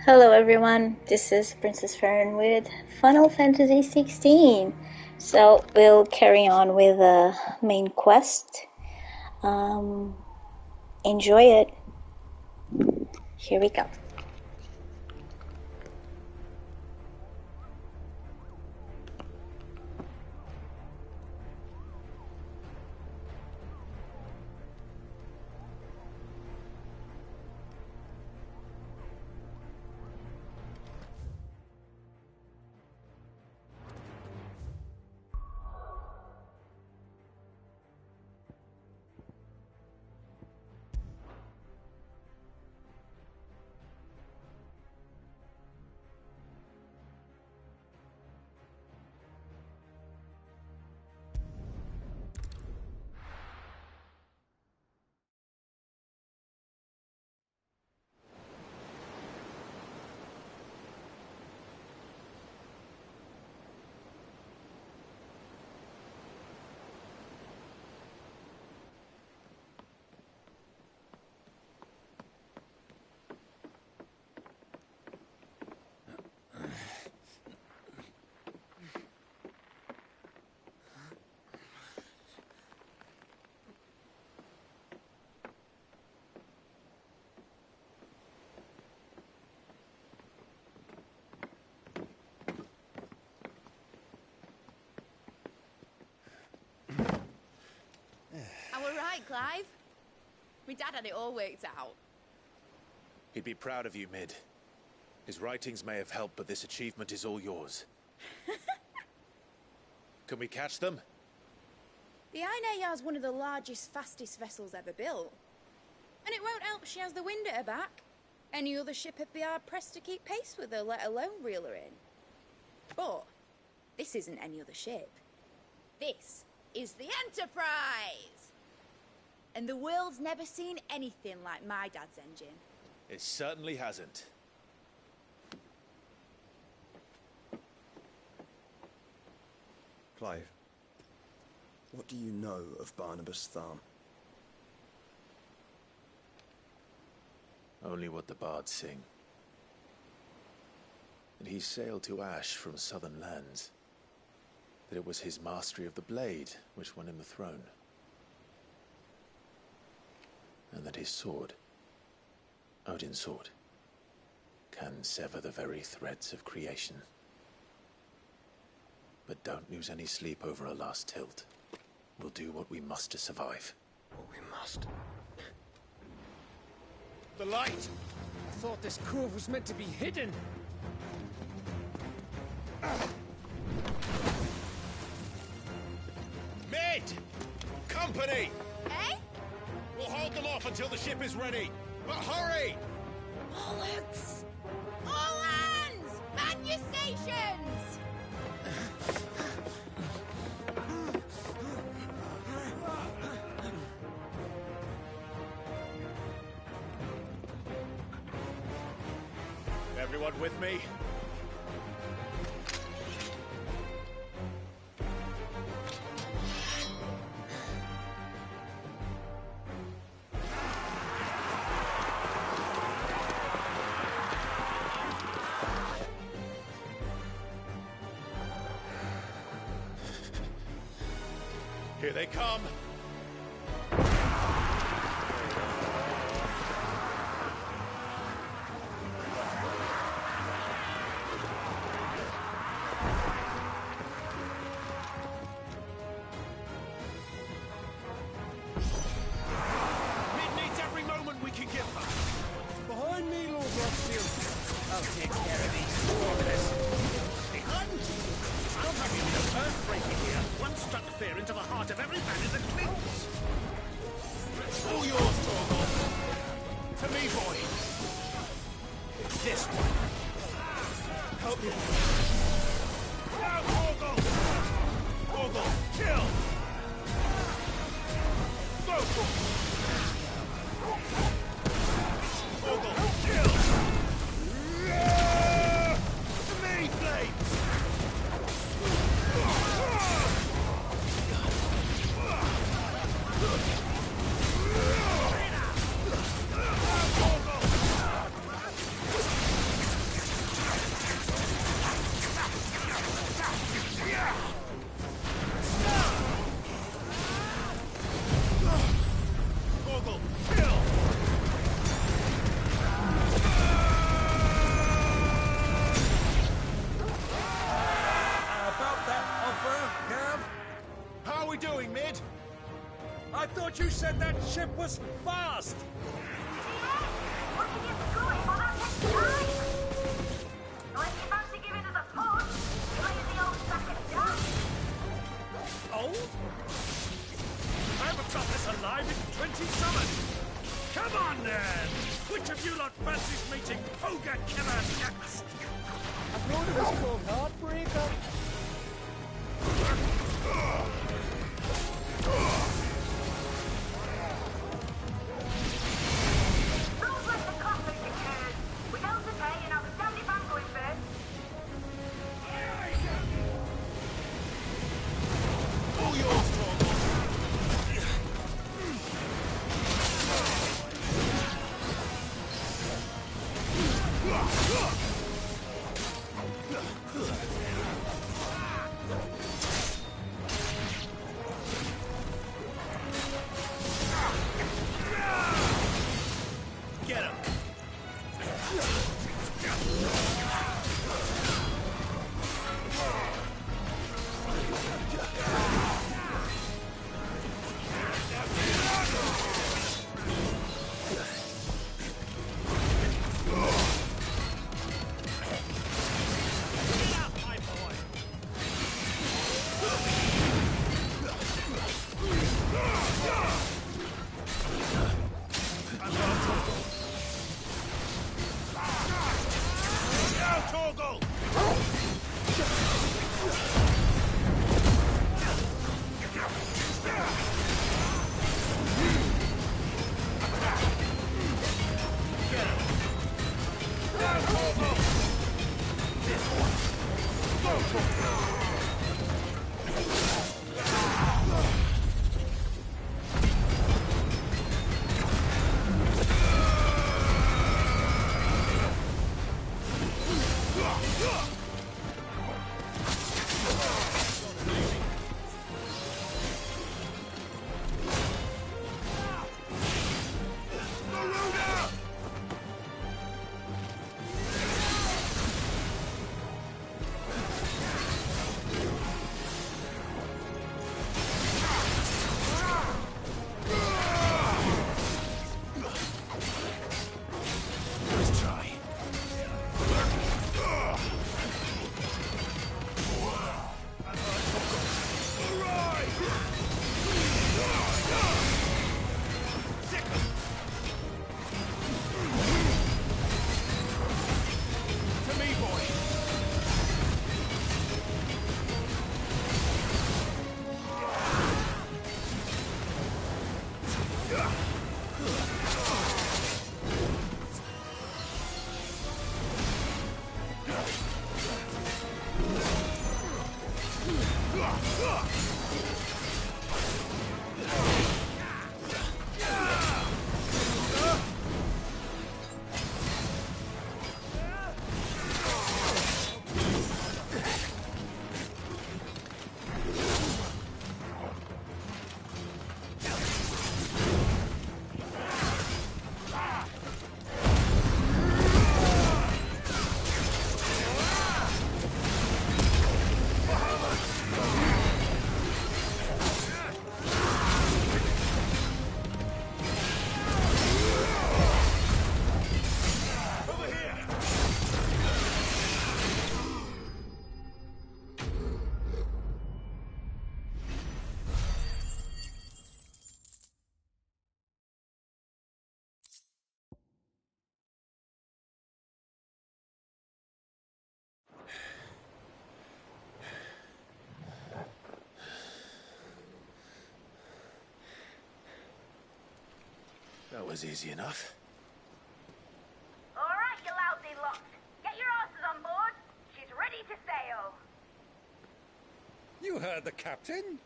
Hello everyone, this is Princess Farron with Final Fantasy XVI. So we'll carry on with the main quest. Enjoy it. Here we go. Right, Clive? My dad had it all worked out. He'd be proud of you, Mid. His writings may have helped, but this achievement is all yours. Can we catch them? The Ainayar's one of the largest, fastest vessels ever built. And it won't help she has the wind at her back. Any other ship would be hard-pressed to keep pace with her, let alone reel her in. But this isn't any other ship. This is the Enterprise! And the world's never seen anything like my dad's engine. It certainly hasn't. Clive, what do you know of Barnabas Tharm? Only what the bards sing. That he sailed to Ash from southern lands. That it was his mastery of the blade which won him the throne. And that his sword, Odin's sword, can sever the very threads of creation. But don't lose any sleep over a last tilt. We'll do what we must to survive. What we must. The light! I thought this cove was meant to be hidden. Mid! Company! Eh? We'll hold them off until the ship is ready. But hurry! Bollocks! All hands! Man your stations! Everyone with me? Here they come! Mid needs every moment we can give her! Behind me, Lord Rothfield. I'll take care of these foreigners. Behind you? I'll have you know earthbreaking here. One struck fear into the heart of every man in the cliffs. All yours, Torgal! To me, boy! This one! Help me! Now, Torgal! Torgal, kill! Go! Torgal, kill! To me, blades! thought you said that ship was fast! What can you do while that takes time? Unless you fancy giving us a push, play the old sack of dice. Old? I haven't got this alive in 20 summers! Come on then! Which of you lot fancies meeting Ogre Killer next? I thought it was called Heartbreaker. Don't let the coffin occurs. We don't pay and have a dandy bang going first. All yours, Torgal! Get him! Get out, my boy! I'm going Torgal. Now, Torgal! Get him! Now, Torgal! Let's try. To me, boy. Over here! That was easy enough. All right, you lousy lot. Get your asses on board. She's ready to sail. You heard the captain.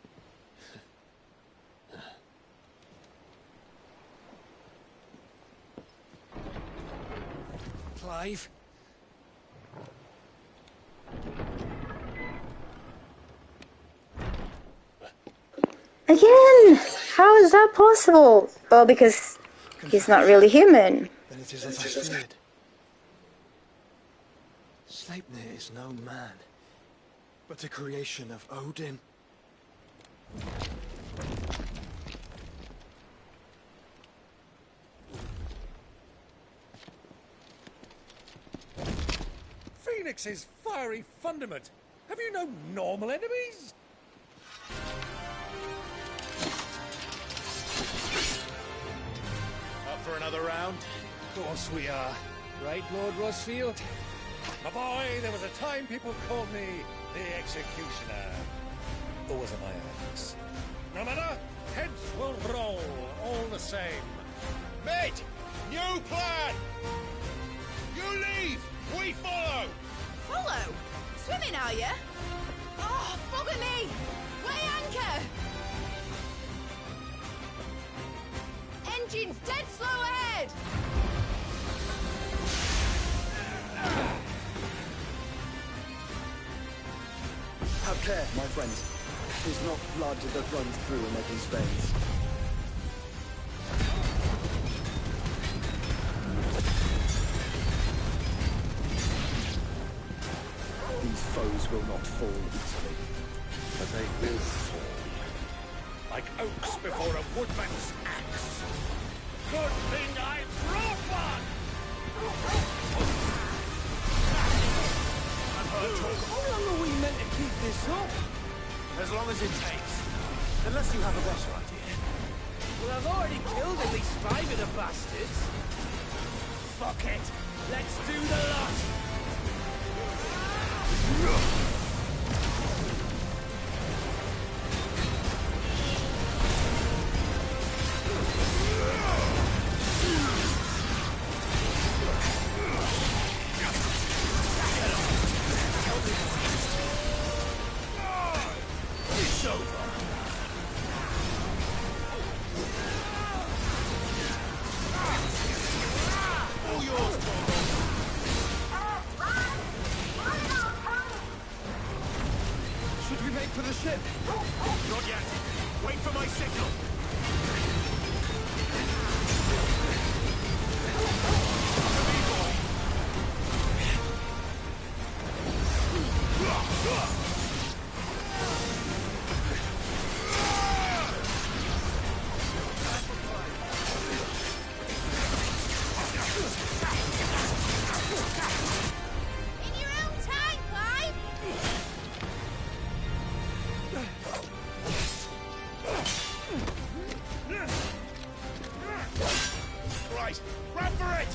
Clive. Again! How is that possible? Well, because he's not really human. Then it is as I feared. Sleipnir is no man, but a creation of Odin. Phoenix's fiery fundament. Have you no normal enemies? Up for another round? Of course we are. Right, Lord Rosfield? My boy, there was a time people called me the Executioner. Always at my axe. No matter, heads will roll all the same. Mate! New plan! You leave! We follow! Follow? Swimming, are you? Oh, bugger me! Weigh anchor! Engine's dead slow ahead! Have care, my friends. There's not blood that runs through Megan's veins. These foes will not fall easily. But they will fall. Like oaks before a woodman's axe. Good thing I brought one! How long are we meant to keep this up? As long as it takes. Unless you have a better idea. Well, I've already killed at least 5 of the bastards. Fuck it. Let's do the lot. It's over. All yours, Torgo. Should we make for the ship? Not yet. Wait for my signal. In your own time, Clive! Right, run for it!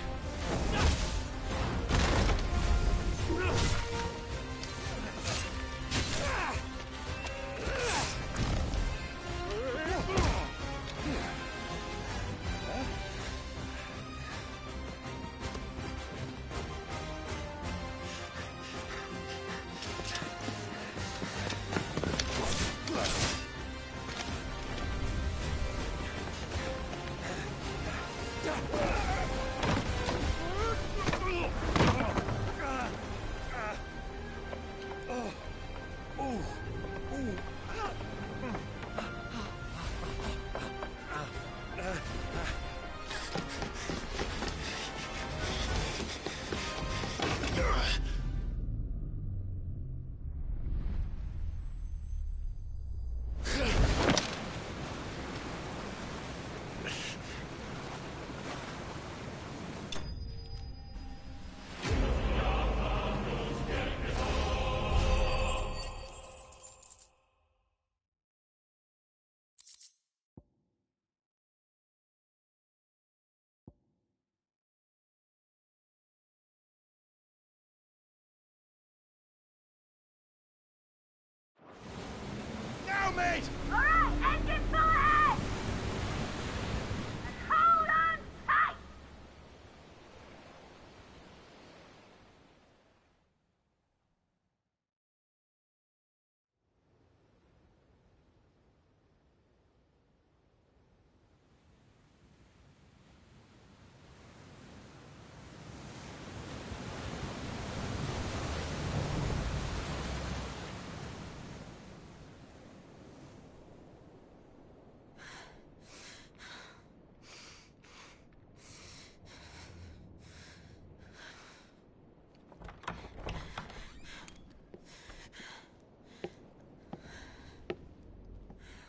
Now, mate! Alright, engine full ahead! And hold on tight!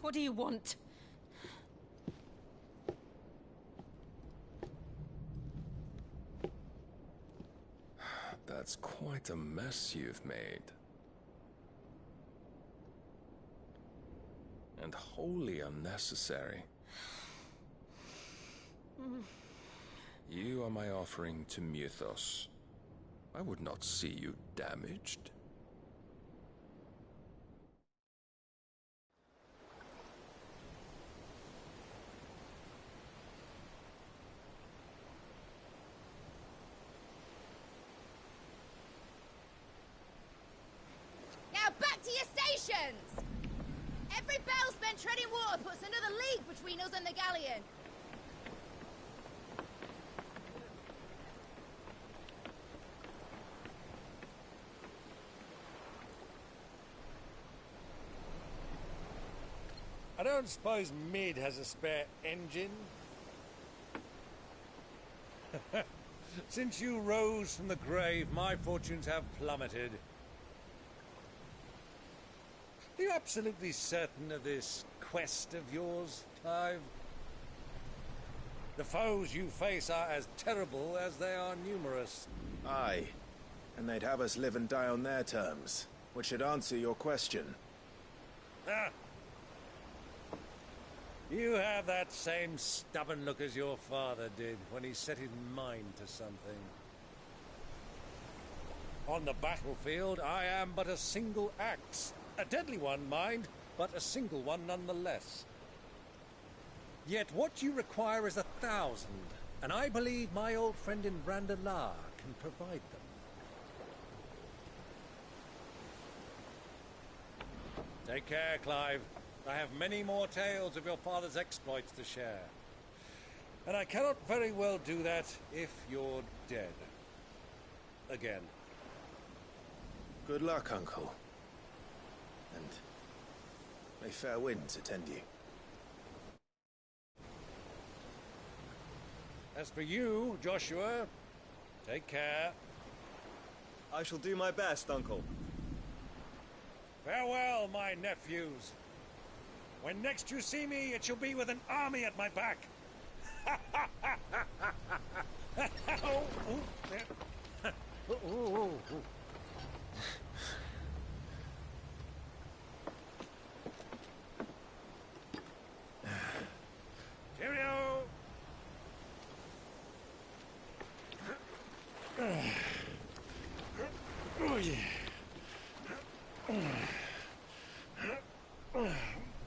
What do you want? The That's quite a mess you've made. And wholly unnecessary. You are my offering to Mythos. I would not see you damaged. Now back to your stations! Every bell spent treading water puts another league between us and the galleon. I don't suppose Mid has a spare engine? Since you rose from the grave, my fortunes have plummeted. Are you absolutely certain of this quest of yours, Clive? The foes you face are as terrible as they are numerous. Aye, and they'd have us live and die on their terms, which should answer your question. Ah! You have that same stubborn look as your father did when he set his mind to something. On the battlefield, I am but a single axe. A deadly one, mind, but a single one nonetheless. Yet what you require is 1,000, and I believe my old friend in Brandalar can provide them. Take care, Clive. I have many more tales of your father's exploits to share. And I cannot very well do that if you're dead. Again. Good luck, Uncle. And may fair winds attend you. As for you, Joshua, take care. I shall do my best, Uncle. Farewell, my nephews. When next you see me, it shall be with an army at my back. Oh, oh, Cheerio! Oh, yeah.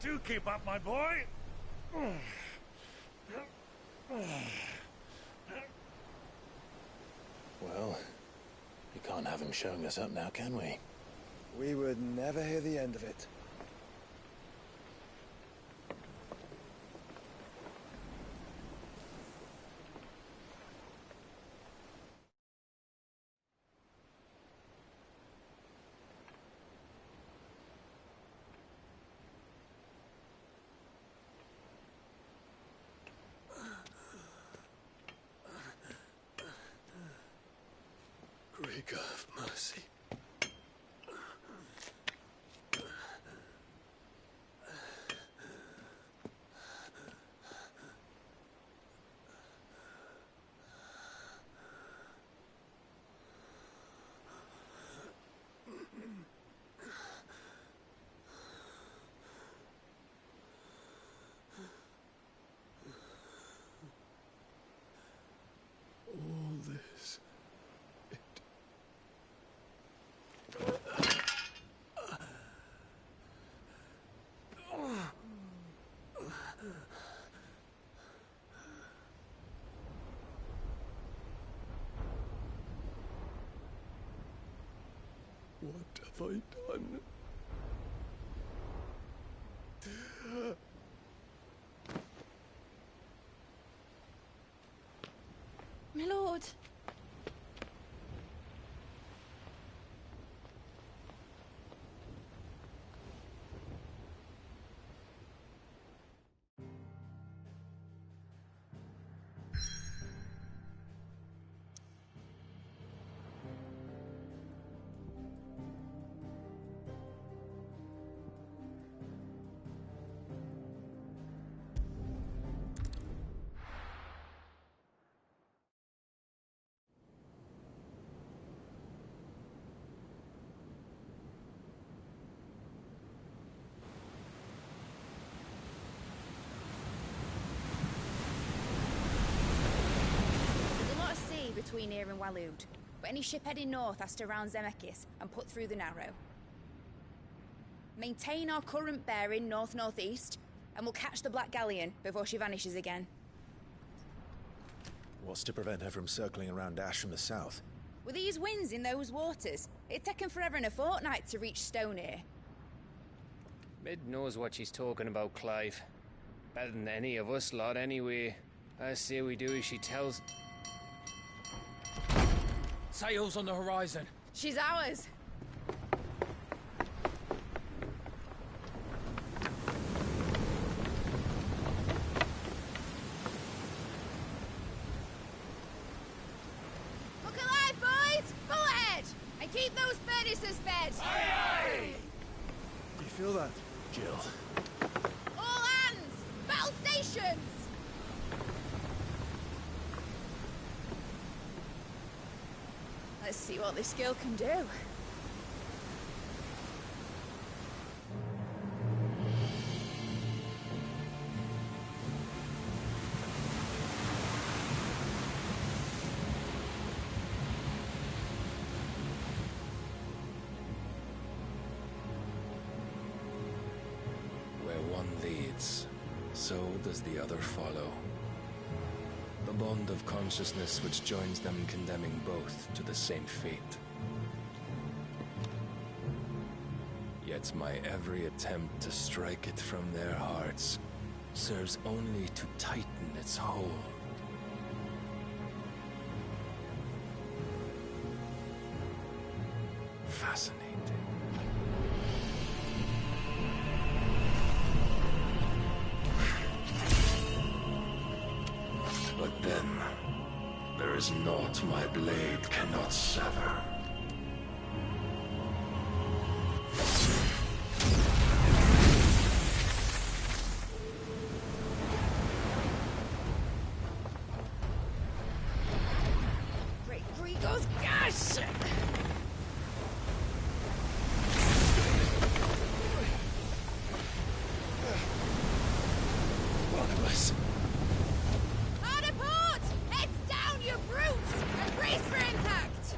Do keep up, my boy. Well, we can't have him showing us up now, can we? We would never hear the end of it. Greek of mercy. All this. What have I done? My lord. between here and Waloed. But any ship heading north has to round Zemeckis and put through the Narrow. Maintain our current bearing north-northeast, and we'll catch the Black Galleon before she vanishes again. What's to prevent her from circling around Ash from the south? With these winds in those waters, it'd taken forever and a fortnight to reach Stonehir. Mid knows what she's talking about, Clive. Better than any of us lot, anyway. I say we do as she tells. Sails on the horizon. She's ours. Look alive, boys! Pull ahead! And keep those furnaces fed! Aye, aye! Do you feel that? Jill. All hands! Battle stations! Let's see what this girl can do. Where one leads, so does the other follow. The bond of consciousness which joins them condemning both to the same fate. Yet my every attempt to strike it from their hearts serves only to tighten its hold. Fascinating. But then, there is naught my blade cannot sever. Great Grigos, gosh! Barnabas. Hard a port! Heads down, you brutes! And brace for impact!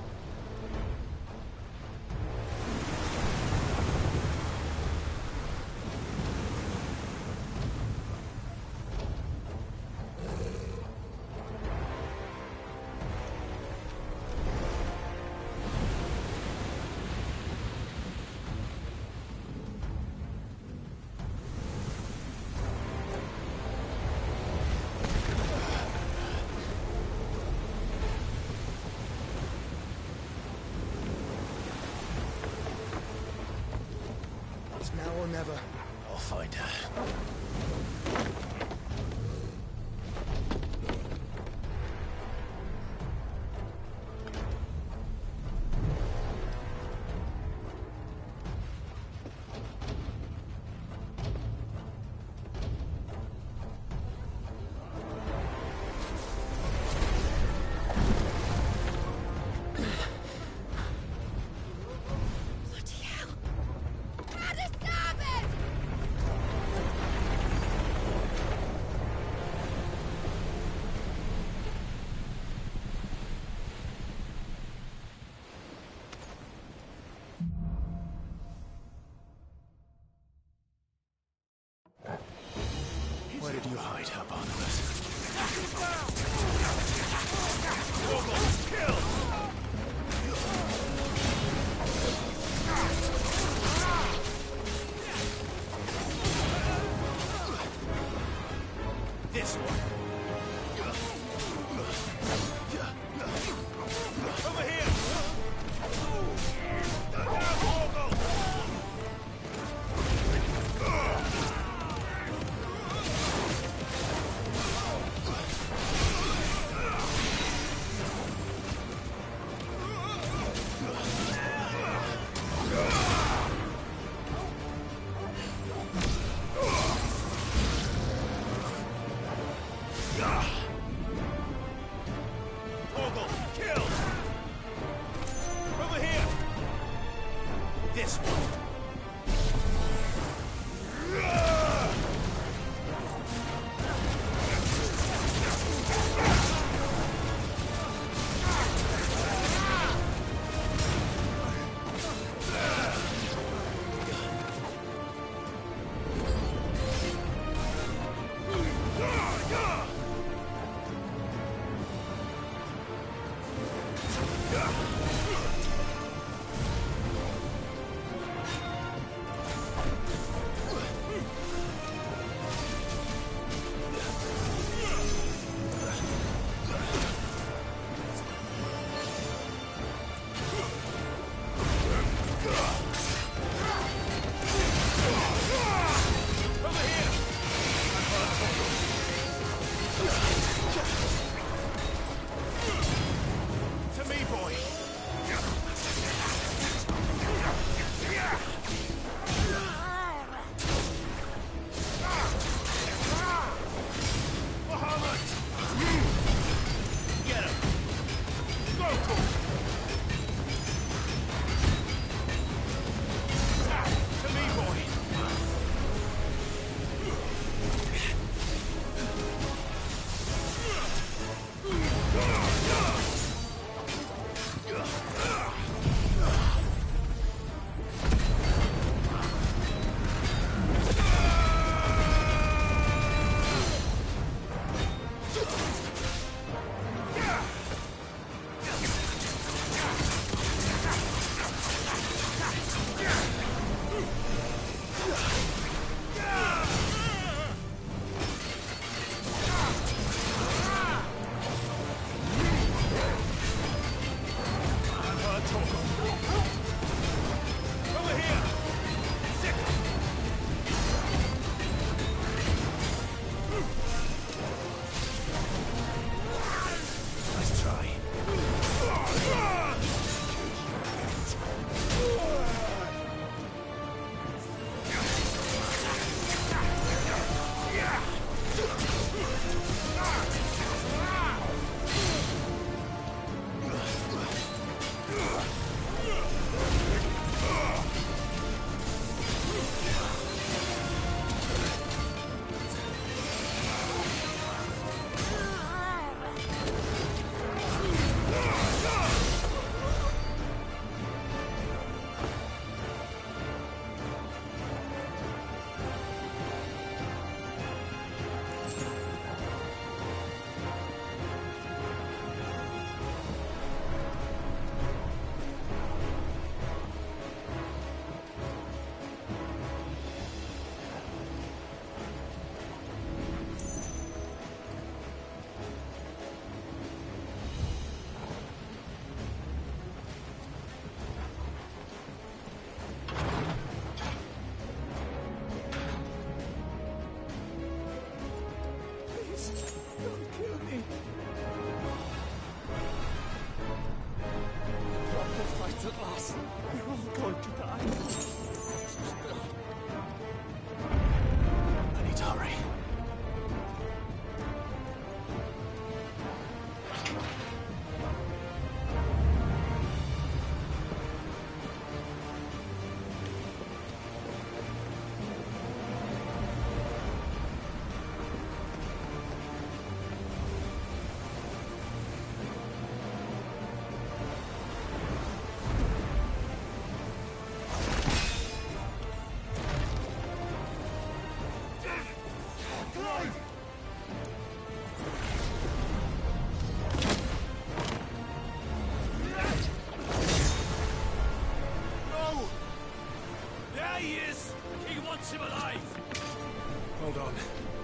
It's now or never. I'll find her. Bloody hell! How to stop it! Where did you hide her, Barnabas? This one. Over here! Torgal, kill! Over here! This one. Over here! Sick! Nice try. At last, we're all going to die. I need to hurry. Him alive! Hold on.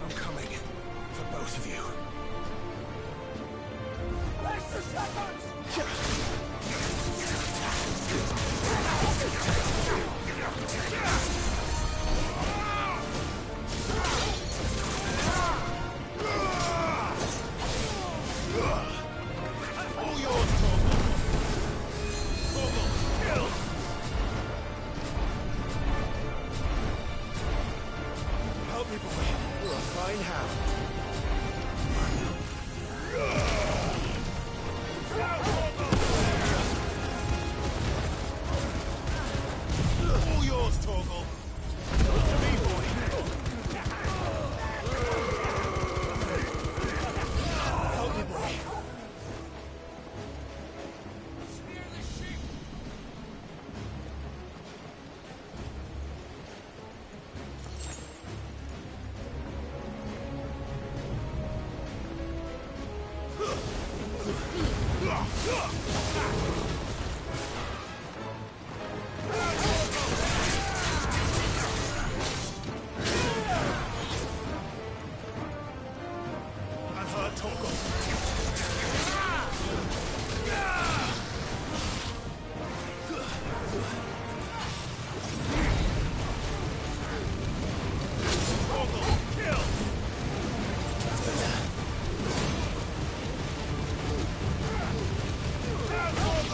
I'm coming. For both of you. Extra seconds! All yours, Torgal. Kill! Help me, boy. You're a fine hound. All yours, Torgal. Look to me, boy. Help me, boy. Spear the sheep! I've heard Torgal. Torgal, kill! Down, Torgal!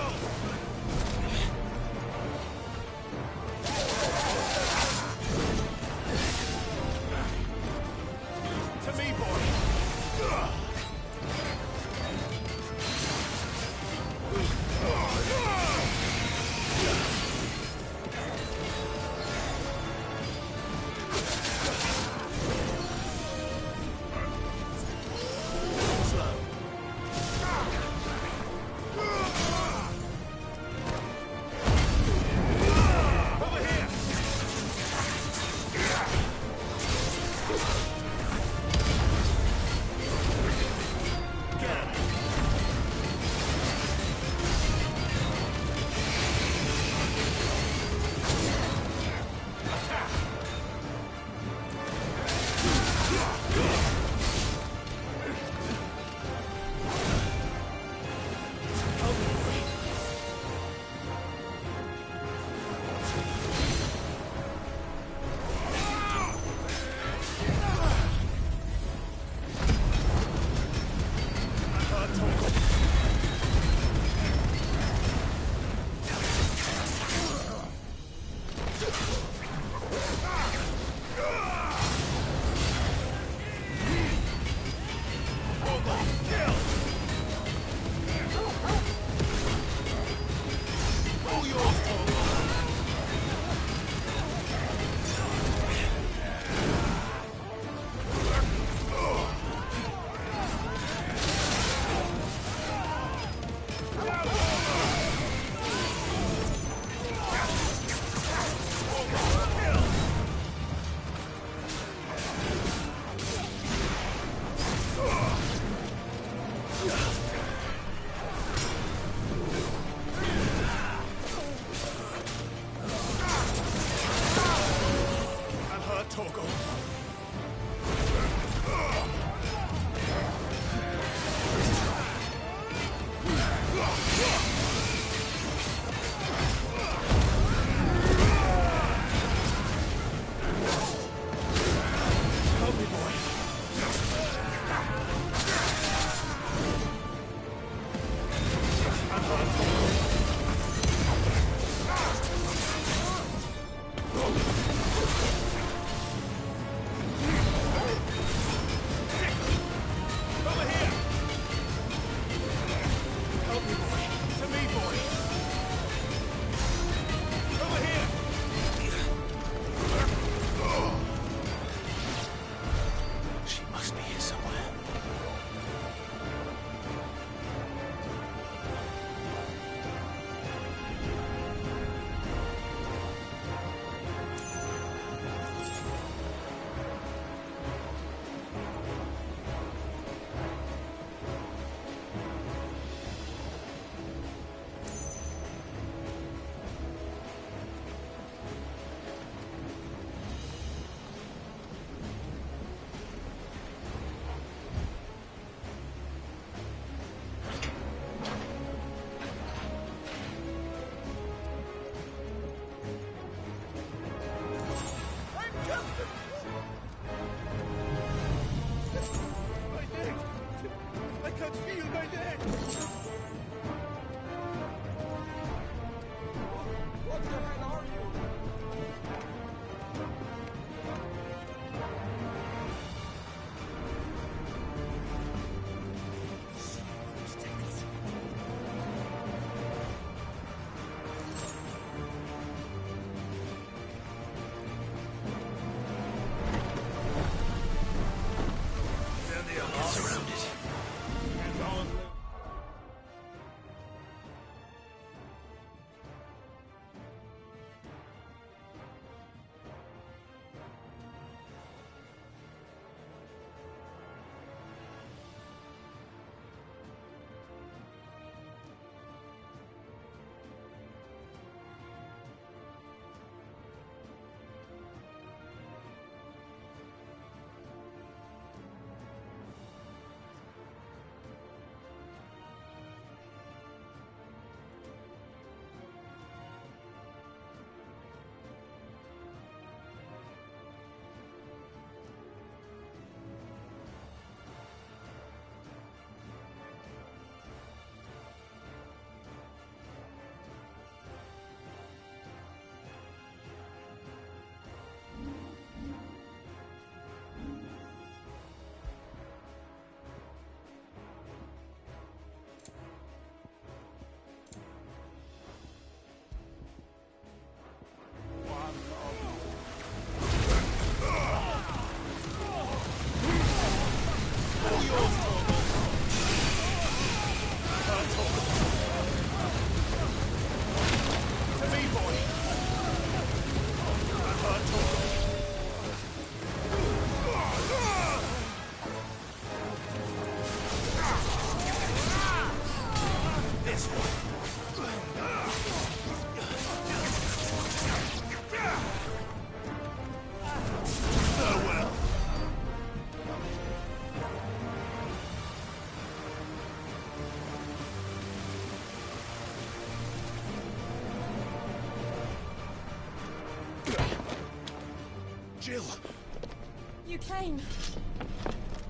You came.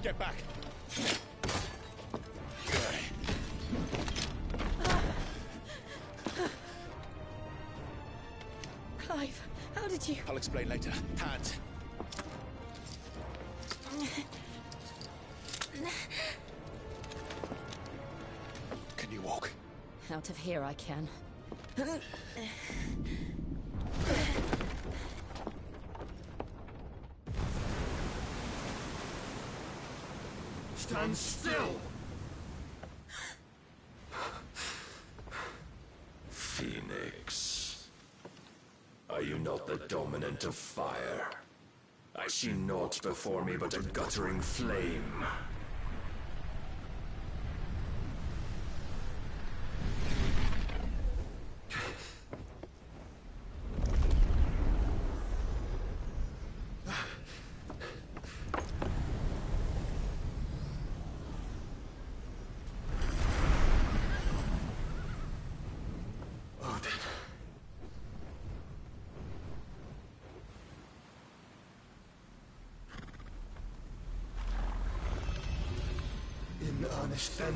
Get back! Clive, how did you... I'll explain later. Hands! Can you walk? Out of here I can. Stand still! Phoenix. Are you not the dominant of fire? I see naught before me but a guttering flame. In earnest, then.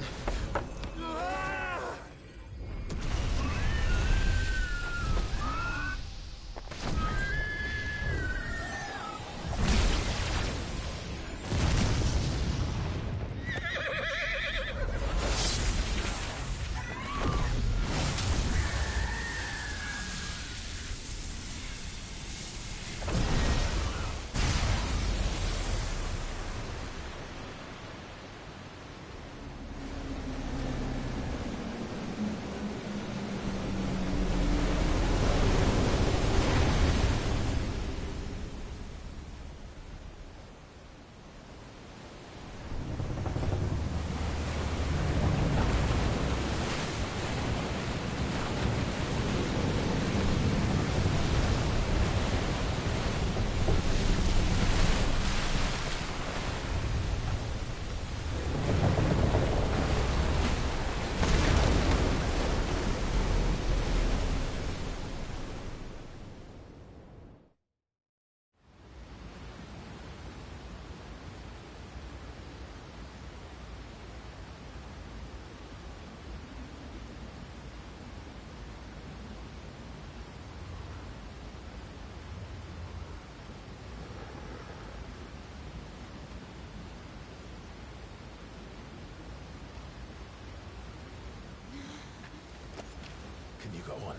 Can you go on?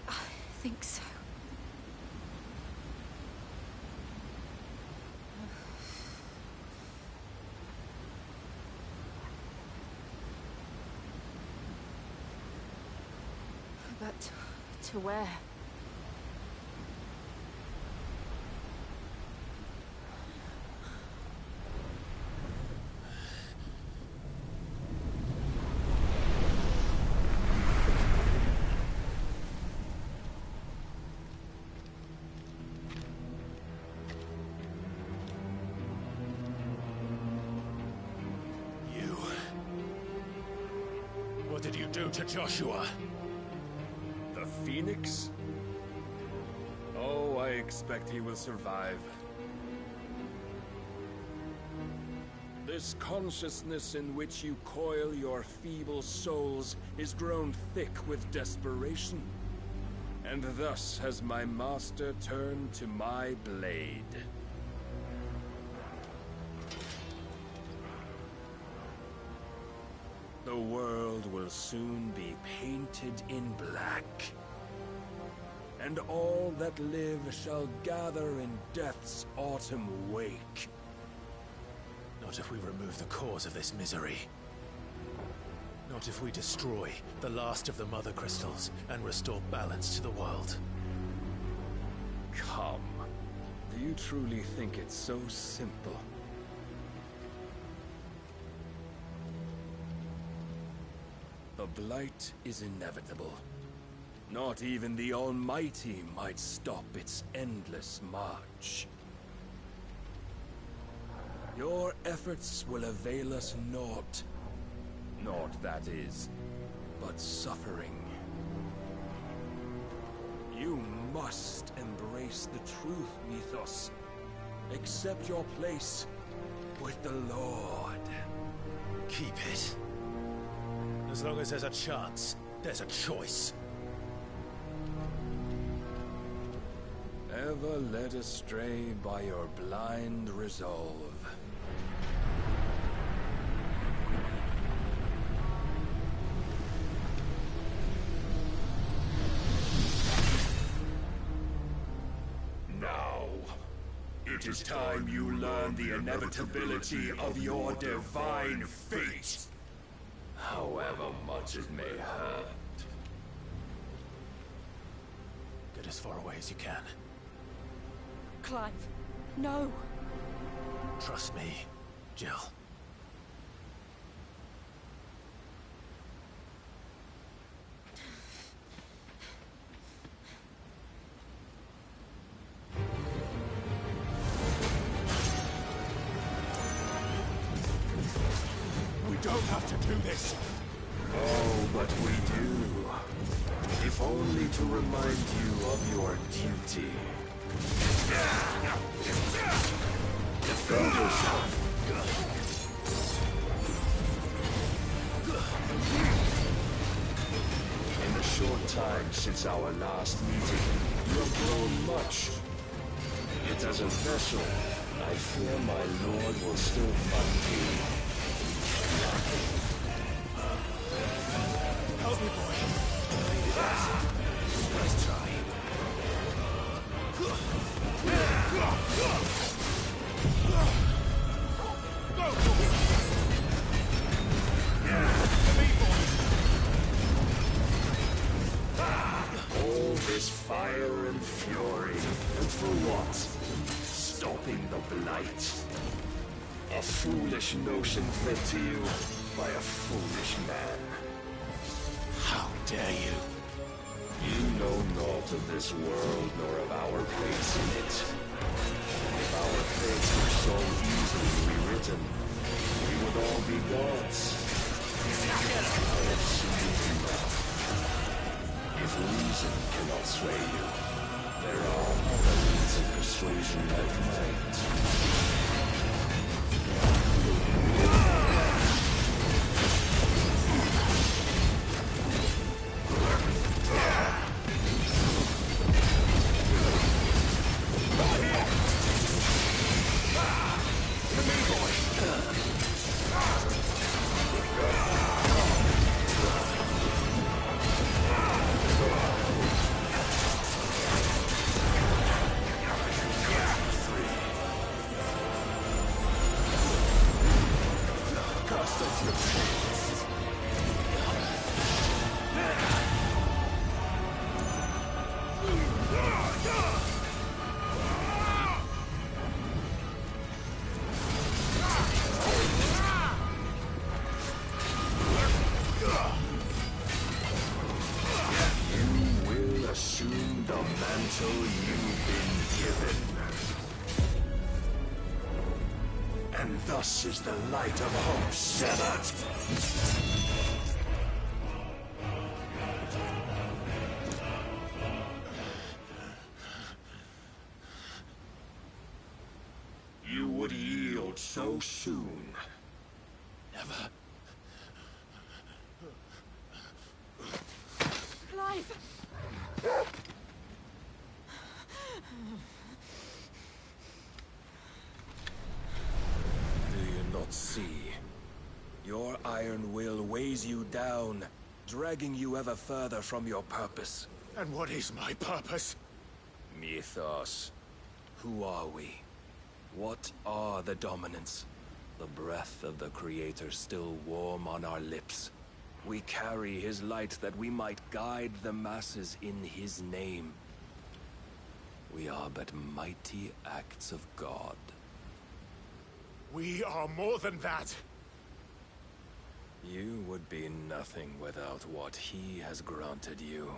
I think so. But to where? What did you do to Joshua? The Phoenix? Oh, I expect he will survive. This consciousness in which you coil your feeble souls is grown thick with desperation. And thus has my master turned to my blade. The world will soon be painted in black. And all that live shall gather in death's autumn wake. Not if we remove the cause of this misery. Not if we destroy the last of the Mother Crystals and restore balance to the world. Come. Do you truly think it's so simple? The blight is inevitable. Not even the Almighty might stop its endless march. Your efforts will avail us naught. Naught, that is, but suffering. You must embrace the truth, Mythos. Accept your place with the Lord. Keep it. As long as there's a chance, there's a choice. Ever led astray by your blind resolve. Now, it is time you learn the inevitability of your divine fate, however much it may hurt. Get as far away as you can. Clive, no. Trust me, Jill. We don't have to do this. Oh, but we do. If only to remind you of your duty. Defend yourself. In the short time since our last meeting, you have grown much. Yet as a vessel, I fear my lord will still find you. Help me, boy. Nice try. All this fire and fury, and for what? Stopping the blight. A foolish notion fed to you by a foolish man. How dare you? You know naught of this world nor of our place in it. If our fates were so easily rewritten, we would all be gods. I have seen enough. If reason cannot sway you, there are other means of persuasion that might. Thus is the light of hope severed. You would yield so soon. Never. Clive! See, your iron will weighs you down, dragging you ever further from your purpose. And what is my purpose? Mythos. Who are we? What are the dominants? The breath of the Creator still warm on our lips. We carry his light that we might guide the masses in his name. We are but mighty acts of God. We are more than that. You would be nothing without what he has granted you.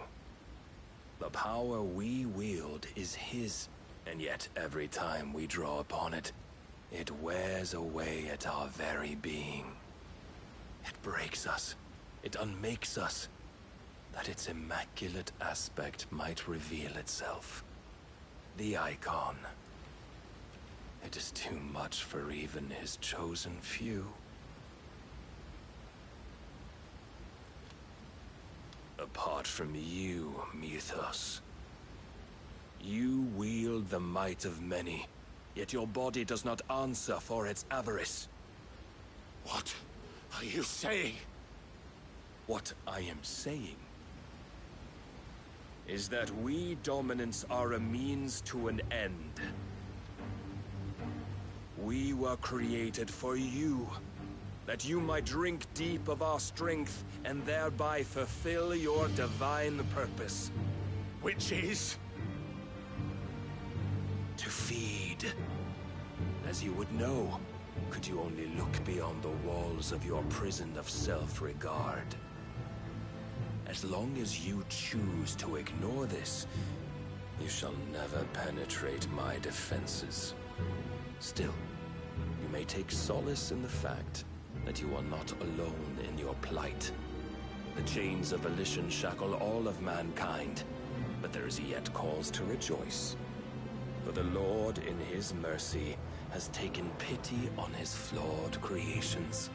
The power we wield is his, and yet every time we draw upon it, it wears away at our very being. It breaks us. It unmakes us. that its immaculate aspect might reveal itself. The icon. It is too much for even his chosen few. Apart from you, Mythos. You wield the might of many, yet your body does not answer for its avarice. What are you saying? What I am saying is that we dominants are a means to an end. We were created for you, that you might drink deep of our strength and thereby fulfill your divine purpose. Which is? To feed. As you would know, could you only look beyond the walls of your prison of self-regard. As long as you choose to ignore this, you shall never penetrate my defenses. Still, you may take solace in the fact that you are not alone in your plight. The chains of volition shackle all of mankind, but there is yet cause to rejoice. For the Lord, in his mercy, has taken pity on his flawed creations,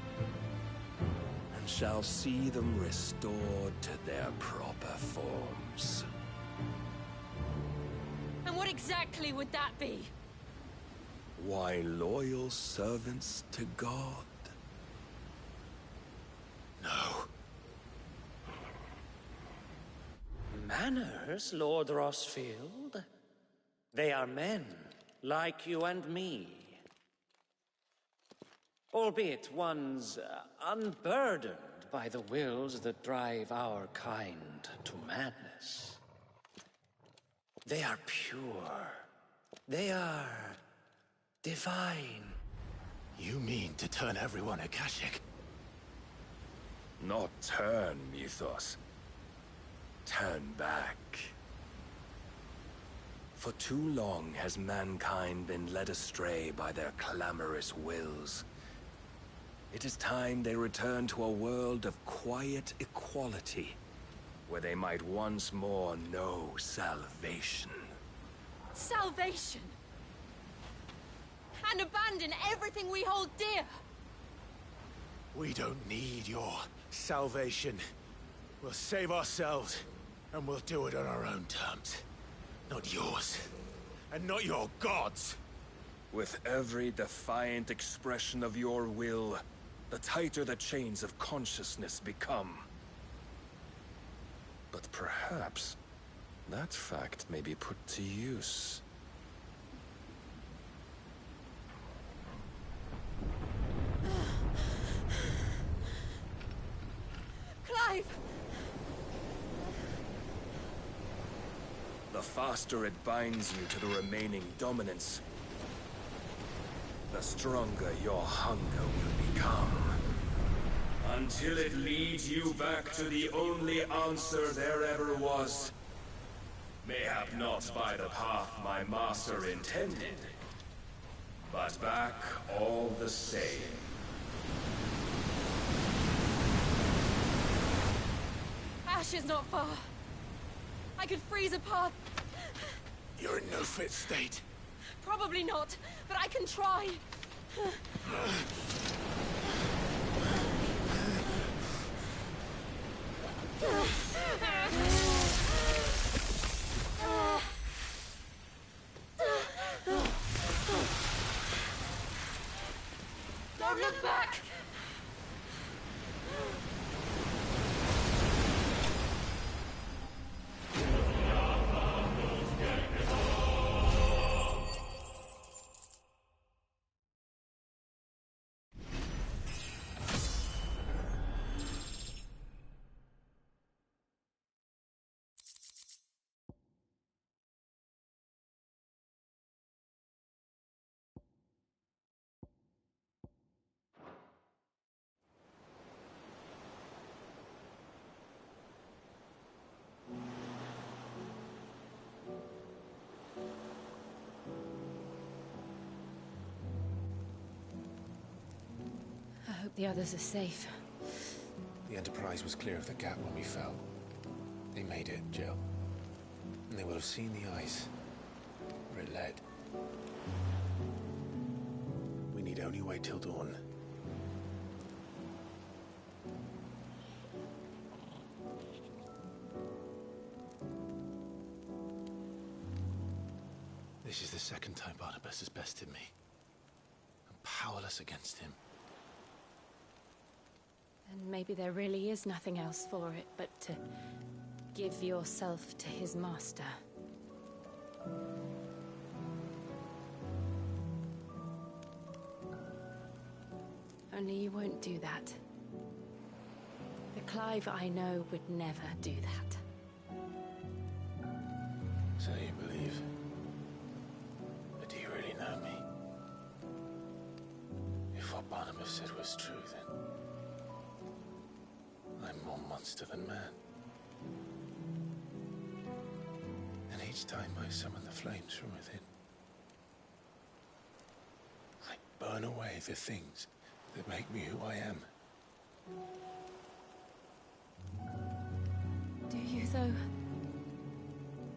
and shall see them restored to their proper forms. And what exactly would that be? Why, loyal servants to God. No. Manners, Lord Rossfield? They are men, like you and me. Albeit ones unburdened by the wills that drive our kind to madness. They are pure. They are divine. You mean to turn everyone Akashic? Not turn, Mythos. Turn back. For too long has mankind been led astray by their clamorous wills. It is time they return to a world of quiet equality, where they might once more know salvation. Salvation! And abandon everything we hold dear! We don't need your salvation. We'll save ourselves, and we'll do it on our own terms. Not yours. And not your gods. With every defiant expression of your will, the tighter the chains of consciousness become. But perhaps that fact may be put to use. Clive! The faster it binds you to the remaining dominance, the stronger your hunger will become. Until it leads you back to the only answer there ever was. Mayhap not by the path my master intended, but back all the same. Ash is not far. I could freeze a path. You're in no fit state. Probably not, but I can try. Don't look back! I hope the others are safe. The Enterprise was clear of the gap when we fell. They made it, Jill. And they will have seen the ice where it led. We need only wait till dawn. This is the second time Barnabas has bested me. I'm powerless against him. And maybe there really is nothing else for it but to give yourself to his master. Only you won't do that. The Clive I know would never do that. So you believe? But do you really know me? If what Barnabas said was true, then I'm more monster than man. And each time I summon the flames from within, I burn away the things that make me who I am. Do you, though?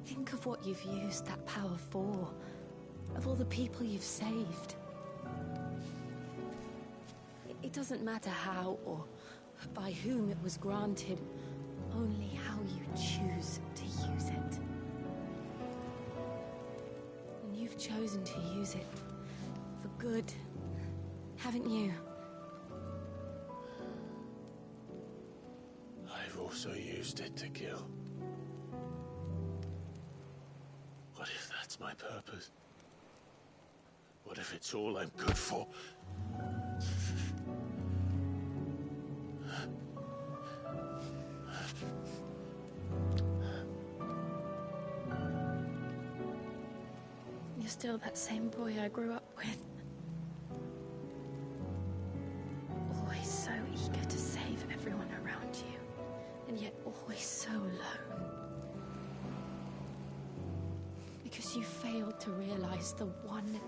Think of what you've used that power for. Of all the people you've saved. It doesn't matter how or by whom it was granted, only how you choose to use it. And you've chosen to use it for good, haven't you? I've also used it to kill. What if that's my purpose? What if it's all I'm good for? You're still that same boy I grew up with. Always so eager to save everyone around you, and yet always so alone. Because you failed to realize the one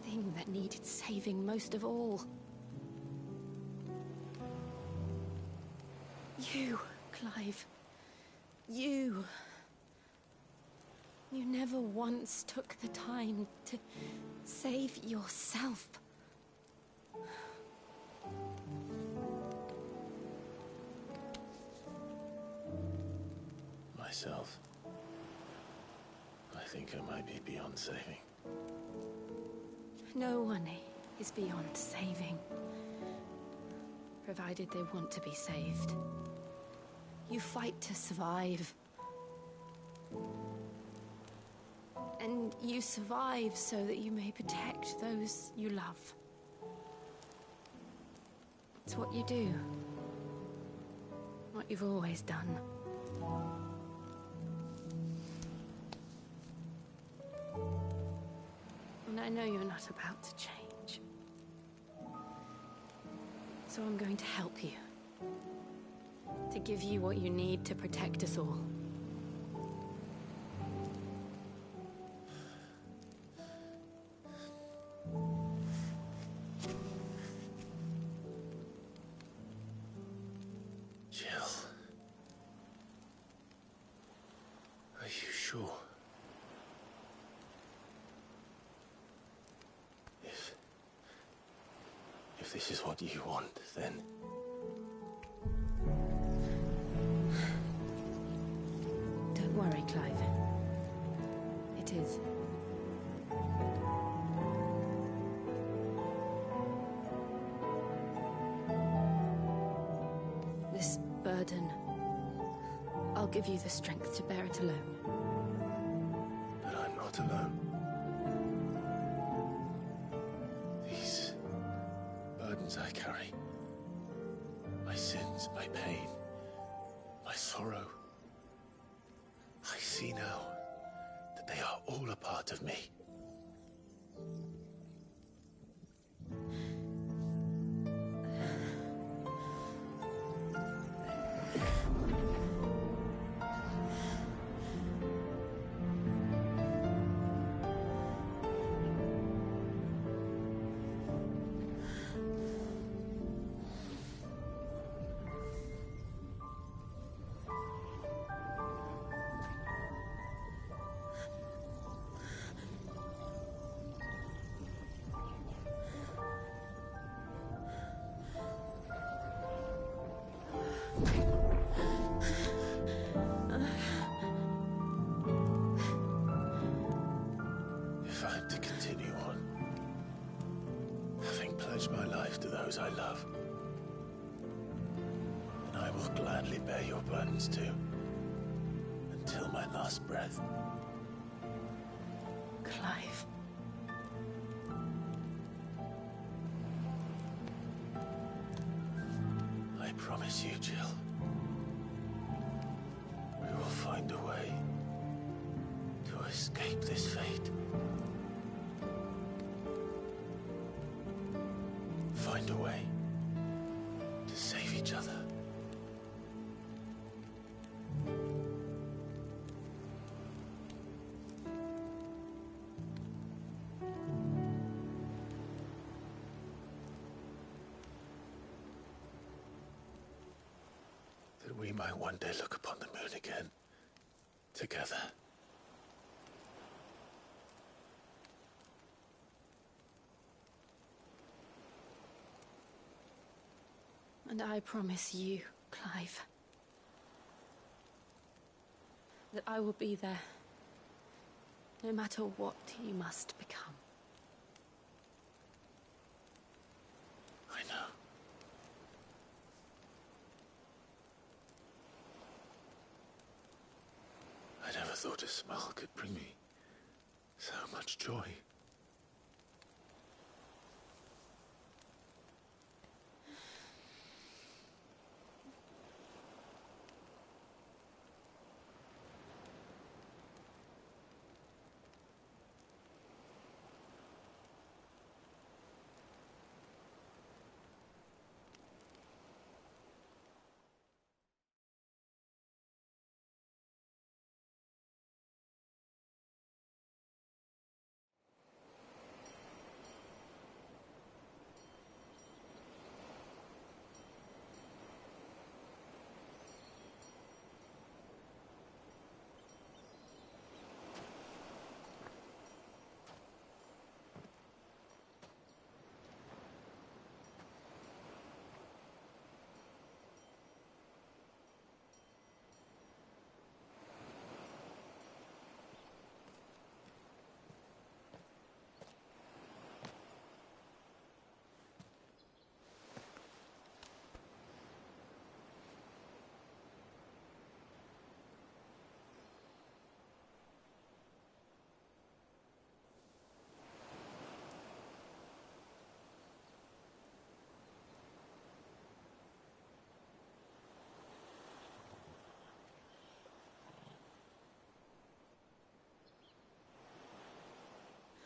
thing that needed saving most of all. You, Clive. You. You never once took the time to save yourself. Myself? I think I might be beyond saving. No one is beyond saving, provided they want to be saved. You fight to survive. And you survive so that you may protect those you love. It's what you do. What you've always done. And I know you're not about to change. So I'm going to help you. To give you what you need to protect us all. Jill. Are you sure? If this is what you want, then... Don't worry, Clive. It is. This burden, I'll give you the strength to bear it alone. But I'm not alone. These burdens I carry, my sins, my pain, my sorrow, I see now that they are all a part of me. pledge my life to those I love. And I will gladly bear your burdens too, until my last breath. Clive. I promise you, Jill, we will find a way to escape this fate. Find a way to save each other. That we might one day look upon the moon again, together. And I promise you, Clive, that I will be there, no matter what you must become. I know. I never thought a smile could bring me so much joy.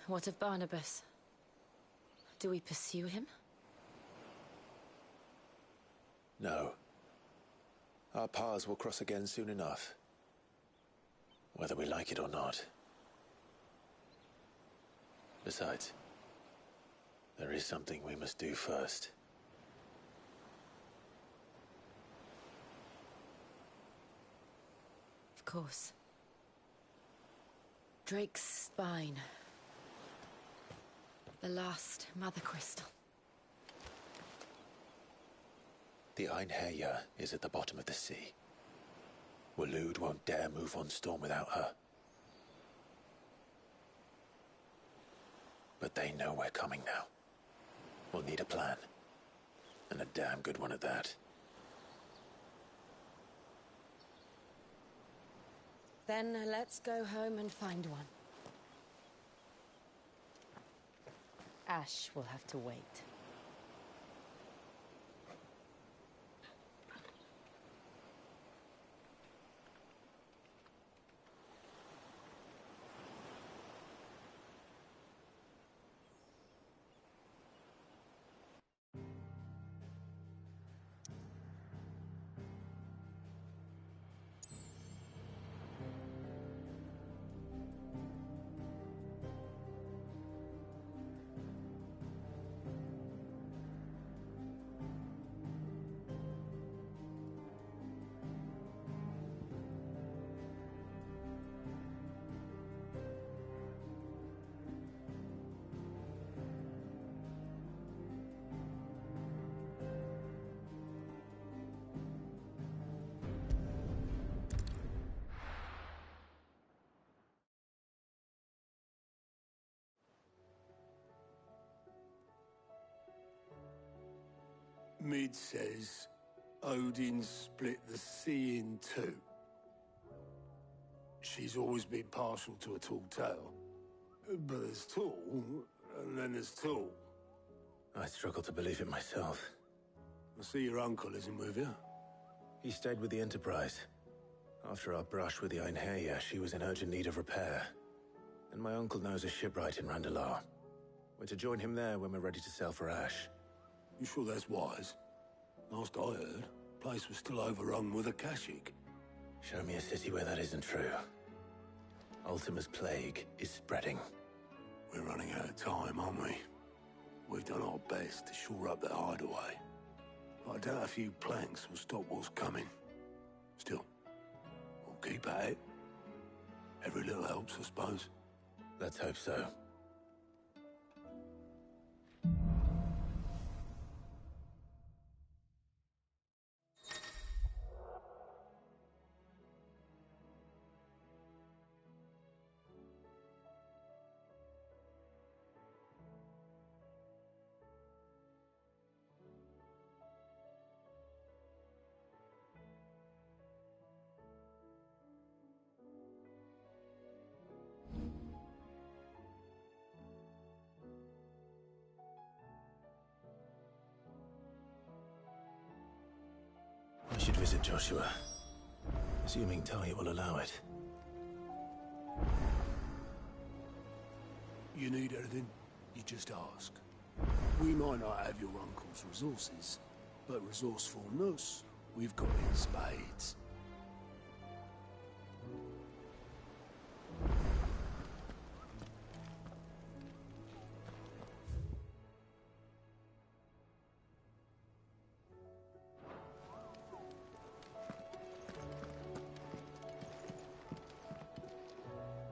What of Barnabas? Do we pursue him? No. Our paths will cross again soon enough. Whether we like it or not. Besides, there is something we must do first. Of course. Drake's spine. The last Mother Crystal. The Einherjar is at the bottom of the sea. Waloed won't dare move on Storm without her. But they know we're coming now. We'll need a plan. And a damn good one at that. Then let's go home and find one. Ash will have to wait. Mid says Odin split the sea in two. She's always been partial to a tall tale. But there's tall, and then there's tall. I struggle to believe it myself. I see your uncle isn't with you. He stayed with the Enterprise. After our brush with the Einherja, she was in urgent need of repair. And my uncle knows a shipwright in Randalar. We're to join him there when we're ready to sail for Ash. You sure that's wise? Last I heard, the place was still overrun with Akashic. Show me a city where that isn't true. Ultima's plague is spreading. We're running out of time, aren't we? We've done our best to shore up the hideaway. But I doubt a few planks will stop what's coming. Still, we'll keep at it. Every little helps, I suppose. Let's hope so. I should visit Joshua. Assuming Talia will allow it. You need anything, you just ask. We might not have your uncle's resources, but resourcefulness, we've got in spades.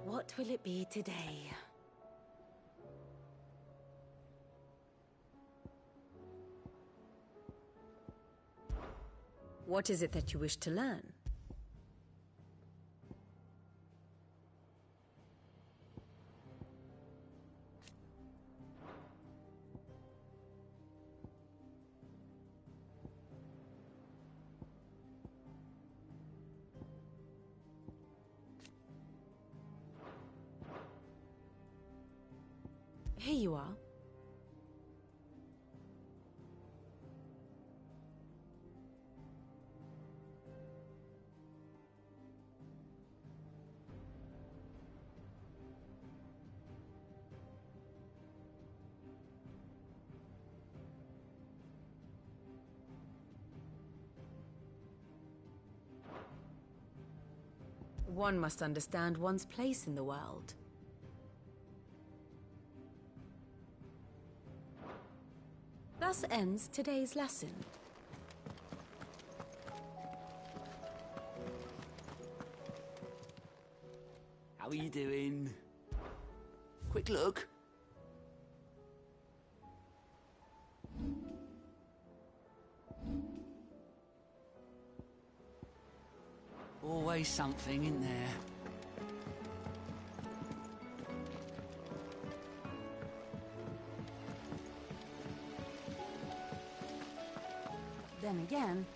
What will it be today? What is it that you wish to learn? Here you are. One must understand one's place in the world. Thus ends today's lesson. How are you doing? Quick look. Always something in there. Then again,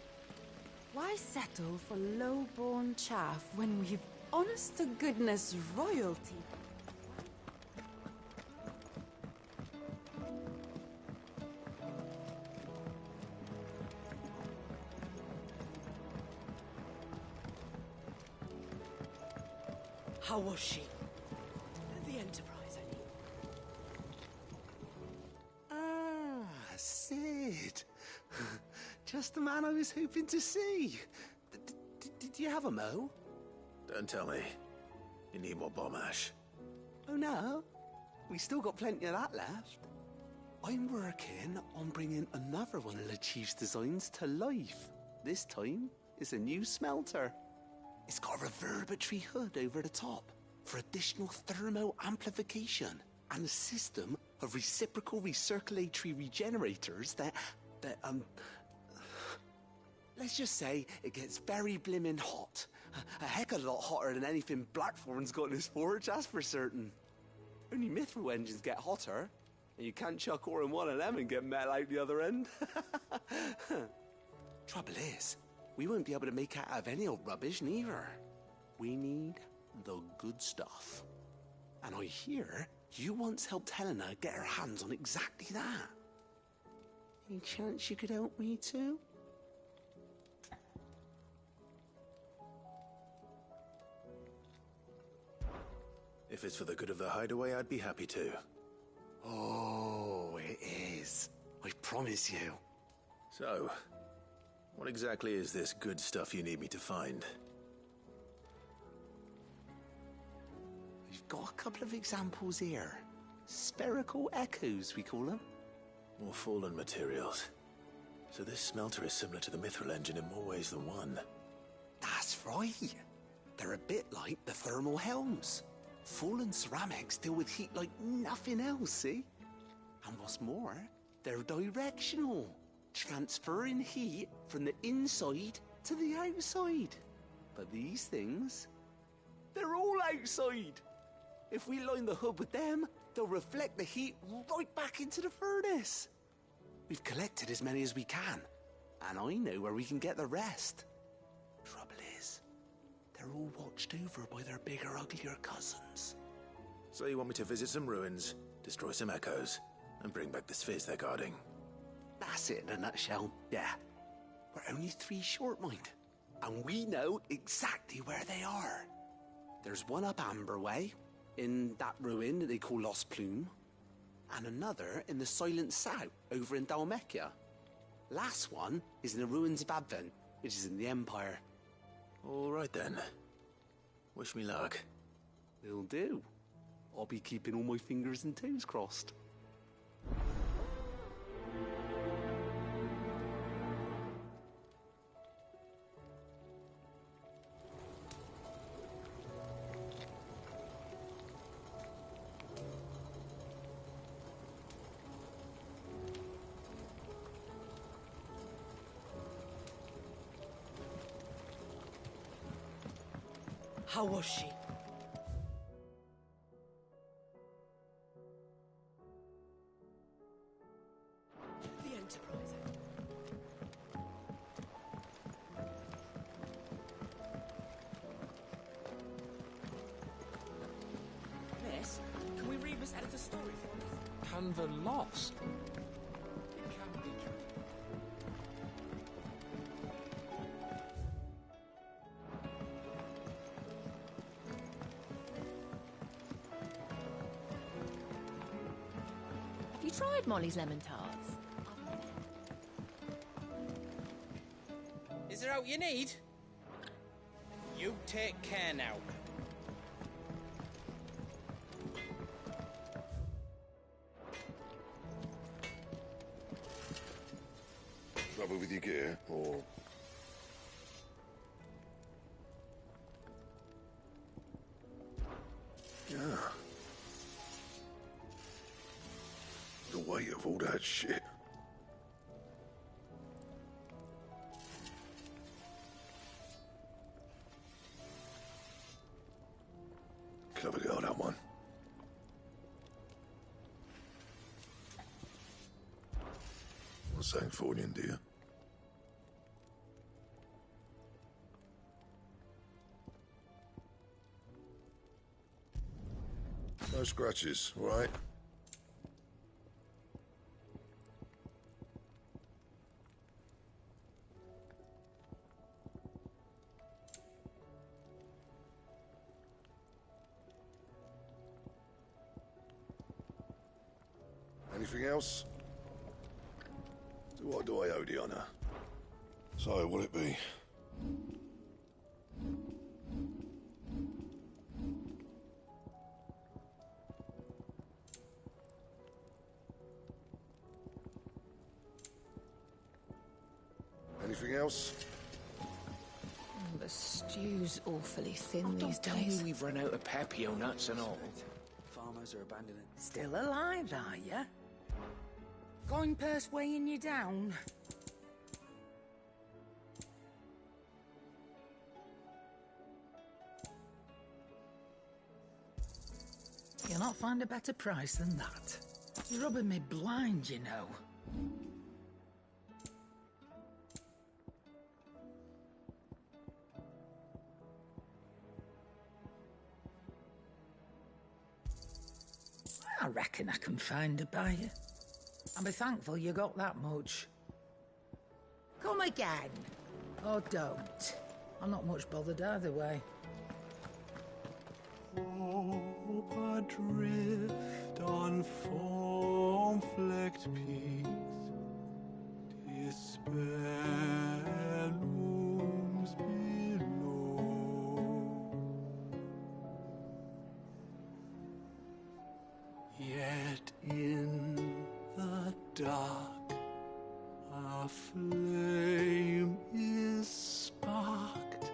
why settle for low-born chaff when we've honest-to-goodness royalty? How was she? The Enterprise, I mean. Ah, Sid. Just the man I was hoping to see. Did you have a mo? Don't tell me. You need more bomb ash. Oh no, we still got plenty of that left. I'm working on bringing another one of the Chief's designs to life. This time, it's a new smelter. It's got a reverberatory hood over the top for additional thermo amplification and a system of reciprocal recirculatory regenerators that let's just say it gets very blimmin' hot. A heck of a lot hotter than anything Blackthorn's got in his forge, that's for certain. Only Mithril engines get hotter. You can't chuck ore in one of them and get metal out the other end. Trouble is, we won't be able to make out of any old rubbish neither. We need the good stuff. And I hear you once helped Helena get her hands on exactly that. Any chance you could help me too? If it's for the good of the hideaway, I'd be happy to. Oh, it is. I promise you. So, what exactly is this good stuff you need me to find? We've got a couple of examples here. Spherical echoes, we call them. More fallen materials. So this smelter is similar to the Mithril engine in more ways than one. That's right. They're a bit like the thermal helms. Fallen ceramics deal with heat like nothing else, see? And what's more, they're directional, transferring heat from the inside to the outside. But these things, they're all outside. If we line the hood with them, they'll reflect the heat right back into the furnace. We've collected as many as we can, and I know where we can get the rest. Trouble is, they're all watched over by their bigger, uglier cousins. So you want me to visit some ruins, destroy some echoes, and bring back the spheres they're guarding? That's it in a nutshell, yeah. We're only 3 short, mind. And we know exactly where they are. There's one up Amber Way, in that ruin that they call Lost Plume, and another in the Silent South, over in Dalmekia. Last one is in the ruins of Advent, which is in the Empire. All right then. Wish me luck. Will do. I'll be keeping all my fingers and toes crossed. How was she? The Enterprise. Miss, can we read Miss Editor's story for us? Can the lost? It can be true. Have you tried Molly's lemon tarts? Is there out you need? You take care now. Trouble with your gear, or... Yeah. The weight of all that shit. Clever girl, that one. What's that for you, dear? No scratches, all right? Anything else? To what do I owe the honor? So, will it be? Anything else? The stew's awfully thin Oh, these don't tell me days. we've run out of Pepio nuts and all. Farmers are abandoning. Still alive, are ya? Going purse weighing you down? You'll not find a better price than that. You're rubbing me blind, you know. I reckon I can find a buyer. I'll be thankful you got that much. Come again. Or don't. I'm not much bothered either way. Hope adrift on foam-flecked peaks, despair looms below. Yet in the dark, a flame is sparked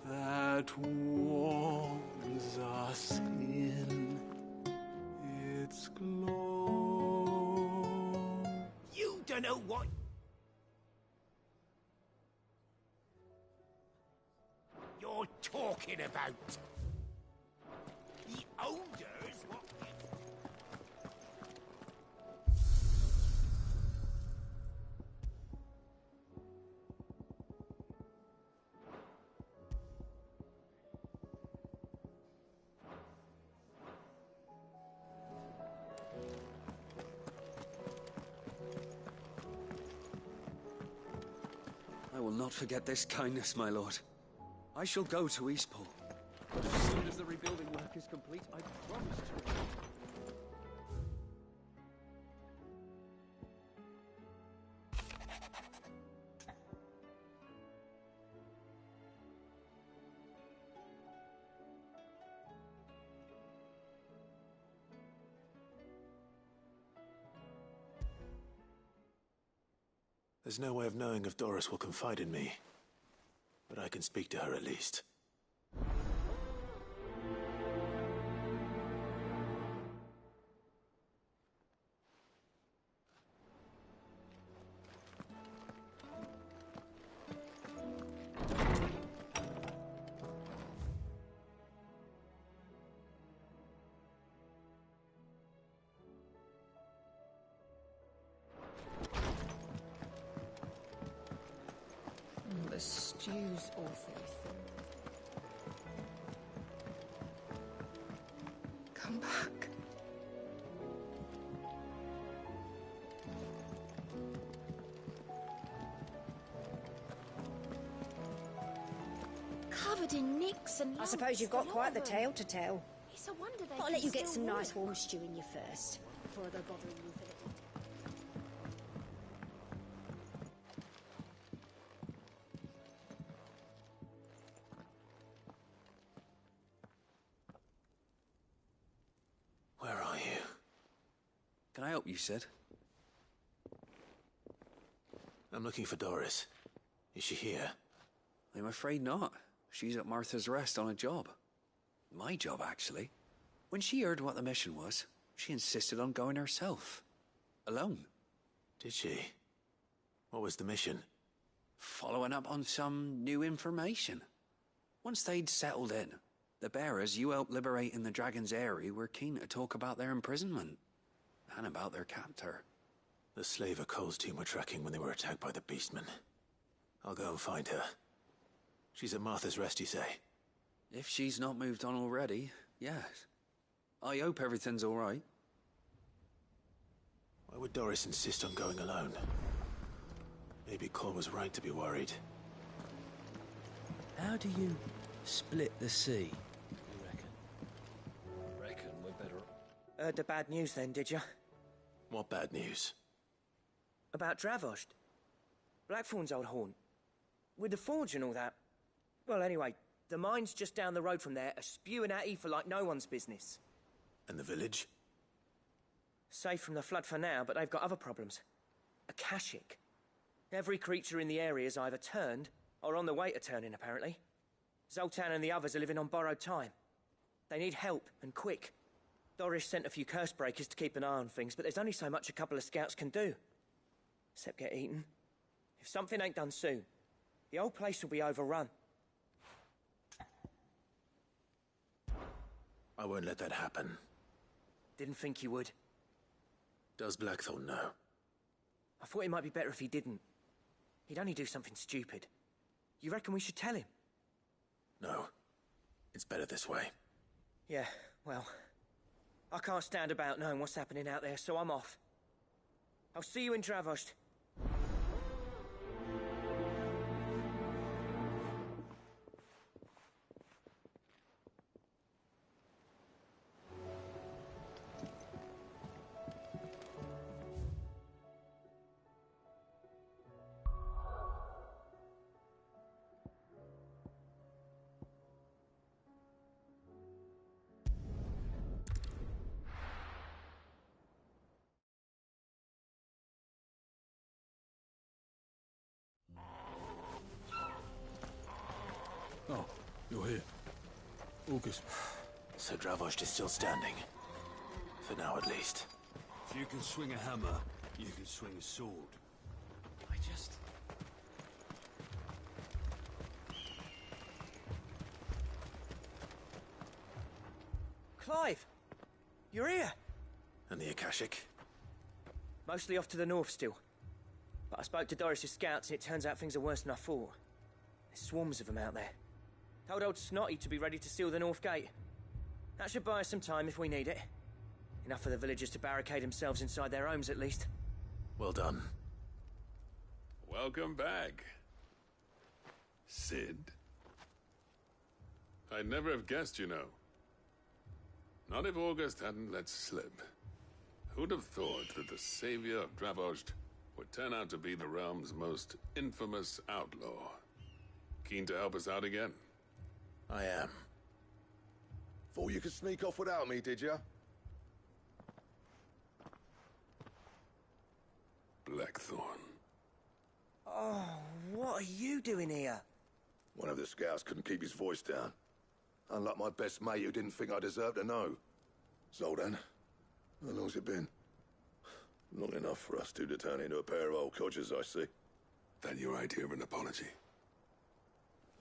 that warms us in its glow. You don't know what... you're talking about. The odors, what... I will not forget this kindness, my lord. I shall go to Eastport. But as soon as the rebuilding work is complete, I promise to... There's no way of knowing if Doris will confide in me, but I can speak to her at least. The stew's awfully thin. Come back. Covered in nicks and I suppose you've got quite the tale to tell. It's a wonder they I'll can let you get still some walk. nice warm stew in you first, before I go bothering you for the details. Where are you? Can I help you, Sid? I'm looking for Doris. Is she here? I'm afraid not. She's at Martha's Rest on a job. My job, actually. When she heard what the mission was, she insisted on going herself. Alone. Did she? What was the mission? Following up on some new information. Once they'd settled in, the bearers you helped liberate in the Dragon's Eyrie were keen to talk about their imprisonment. And about their captor. The slaver Cole's team were tracking when they were attacked by the Beastmen. I'll go and find her. She's at Martha's Rest, you say? If she's not moved on already, yes. I hope everything's all right. Why would Doris insist on going alone? Maybe Cole was right to be worried. How do you split the sea? Reckon we're better... Heard the bad news then, did you? What bad news? About Dravost. Blackthorn's old haunt. With the forge and all that. Well, anyway, the mine's just down the road from there are spewing out ether like no one's business. And the village? Safe from the flood for now, but they've got other problems. Akashic. Every creature in the area is either turned or on the way to turning, apparently. Zoltan and the others are living on borrowed time. They need help, and quick. Doris sent a few curse breakers to keep an eye on things, but there's only so much a couple of scouts can do. Except get eaten. If something ain't done soon, the whole place will be overrun. I won't let that happen. Didn't think you would. Does Blackthorn know? I thought it might be better if he didn't. He'd only do something stupid. You reckon we should tell him? No. It's better this way. Yeah, well, I can't stand about knowing what's happening out there, so I'm off. I'll see you in Dravost. Oh, you're here. August. So Dravost is still standing. For now, at least. If you can swing a hammer, you can swing a sword. I just... Clive! You're here! And the Akashic? Mostly off to the north still. But I spoke to Doris's scouts and it turns out things are worse than I thought. There's swarms of them out there. Told old Snotty to be ready to seal the north gate. That should buy us some time if we need it. Enough for the villagers to barricade themselves inside their homes at least. Well done. Welcome back, Sid. I'd never have guessed, you know. Not if August hadn't let slip. Who'd have thought that the savior of Dravost would turn out to be the realm's most infamous outlaw? Keen to help us out again? I am. Thought you could sneak off without me, did you? Blackthorn. Oh, what are you doing here? One of the scouts couldn't keep his voice down. Unlike my best mate who didn't think I deserved to know. Zoltan, how long's it been? Long enough for us two to turn into a pair of old codgers, I see. That your idea of an apology?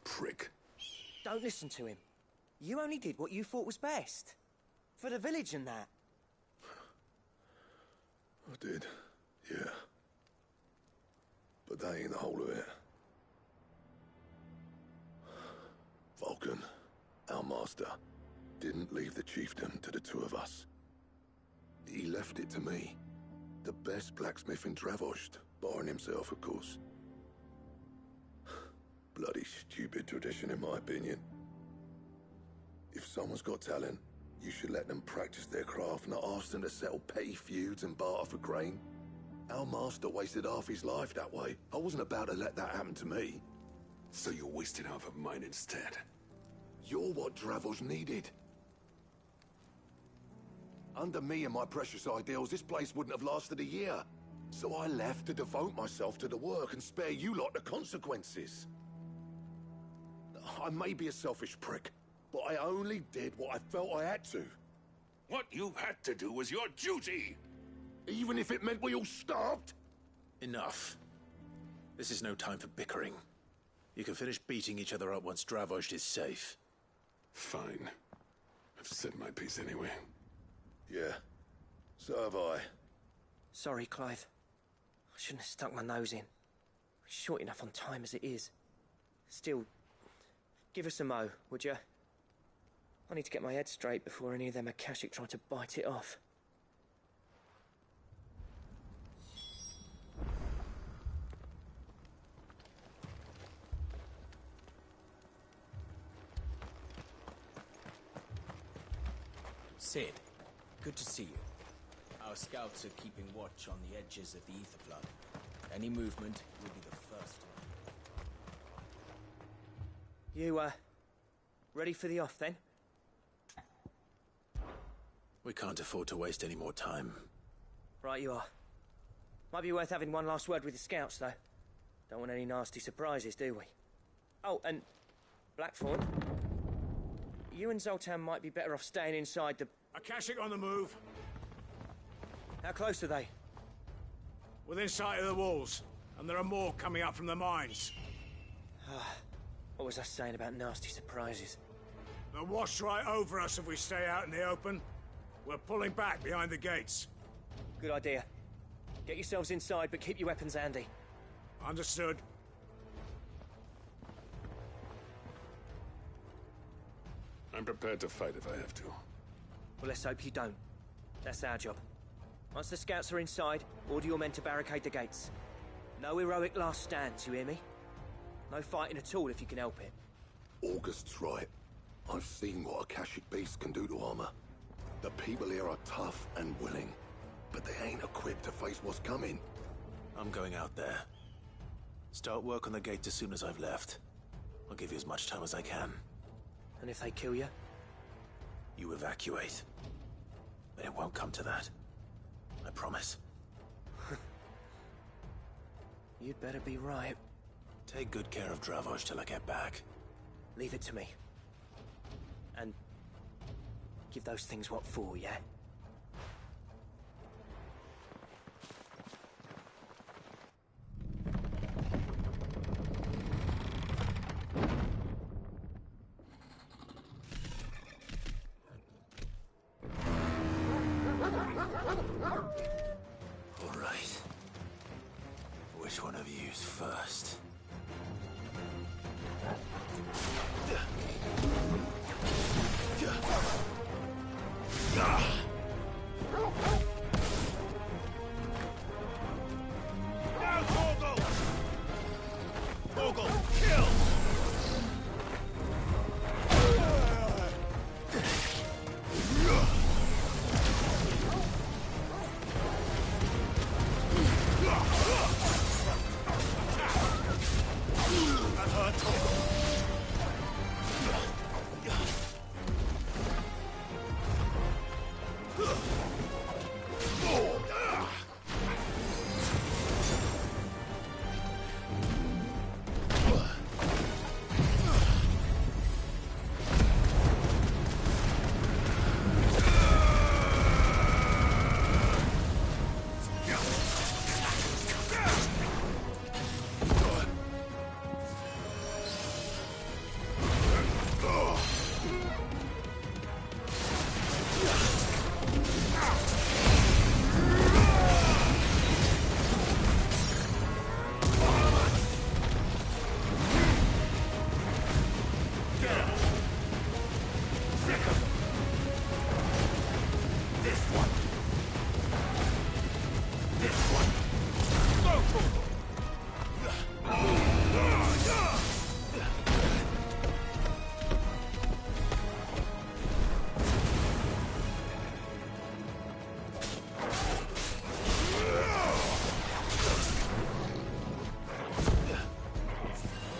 Prick. Don't listen to him. You only did what you thought was best. For the village and that. I did, yeah. But that ain't the whole of it. Vulcan, our master, didn't leave the chiefdom to the two of us. He left it to me. The best blacksmith in Dravost, barring himself, of course. Bloody stupid tradition, in my opinion. If someone's got talent, you should let them practice their craft, not ask them to settle petty feuds and barter for grain. Our master wasted half his life that way. I wasn't about to let that happen to me. So you wasted half of mine instead? You're what Dravost needed. Under me and my precious ideals, this place wouldn't have lasted a year. So I left to devote myself to the work and spare you lot the consequences. I may be a selfish prick, but I only did what I felt I had to. What you had to do was your duty! Even if it meant we all starved? Enough. This is no time for bickering. You can finish beating each other up once Dravost is safe. Fine. I've said my piece anyway. Yeah, so have I. Sorry, Clive. I shouldn't have stuck my nose in. We're short enough on time as it is. Still, give us a mo, would you? I need to get my head straight before any of them Akashic try to bite it off. Sid, good to see you. Our scouts are keeping watch on the edges of the ether flood. Any movement will be the first to know. You, ready for the off, then? We can't afford to waste any more time. Right you are. Might be worth having one last word with the scouts, though. Don't want any nasty surprises, do we? Oh, and Blackthorn, you and Zoltan might be better off staying inside the... Akashic on the move. How close are they? Within sight of the walls, and there are more coming up from the mines. What was I saying about nasty surprises? They'll wash right over us if we stay out in the open. We're pulling back behind the gates. Good idea. Get yourselves inside, but keep your weapons handy. Understood. I'm prepared to fight if I have to. Well, let's hope you don't. That's our job. Once the scouts are inside, order your men to barricade the gates. No heroic last stands, you hear me? No fighting at all if you can help it. August's right. I've seen what Akashic beasts can do to armor. The people here are tough and willing, but they ain't equipped to face what's coming. I'm going out there. Start work on the gate as soon as I've left. I'll give you as much time as I can. And if they kill you? You evacuate. But it won't come to that. I promise. You'd better be right. Take good care of Dravoj till I get back. Leave it to me. And give those things what for, yeah? All right. Which one of you's first?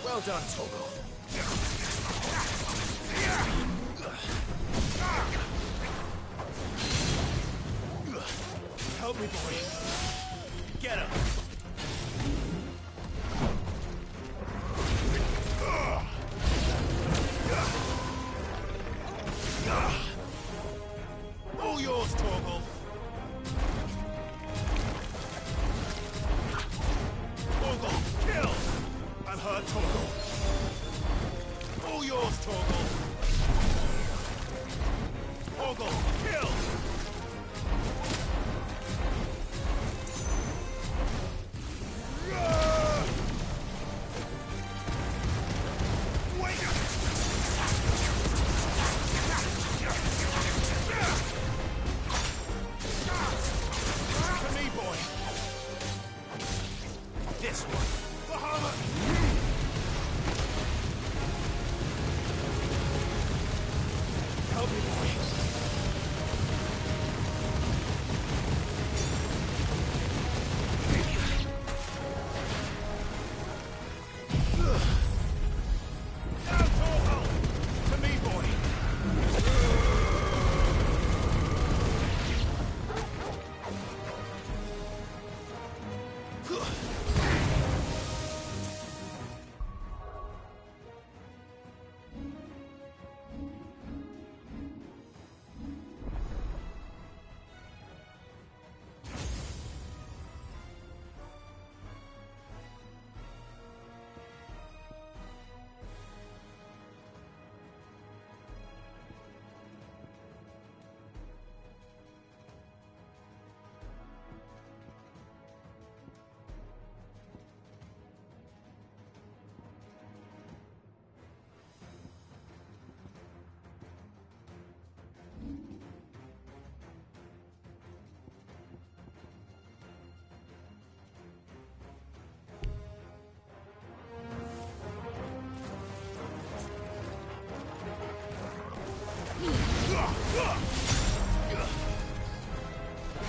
Well done, Toggle. Help me, boy. Get him. All yours, Torgal. Torgal, kill! I'm hurt, Torgal. All yours, Torgal. Torgal, kill!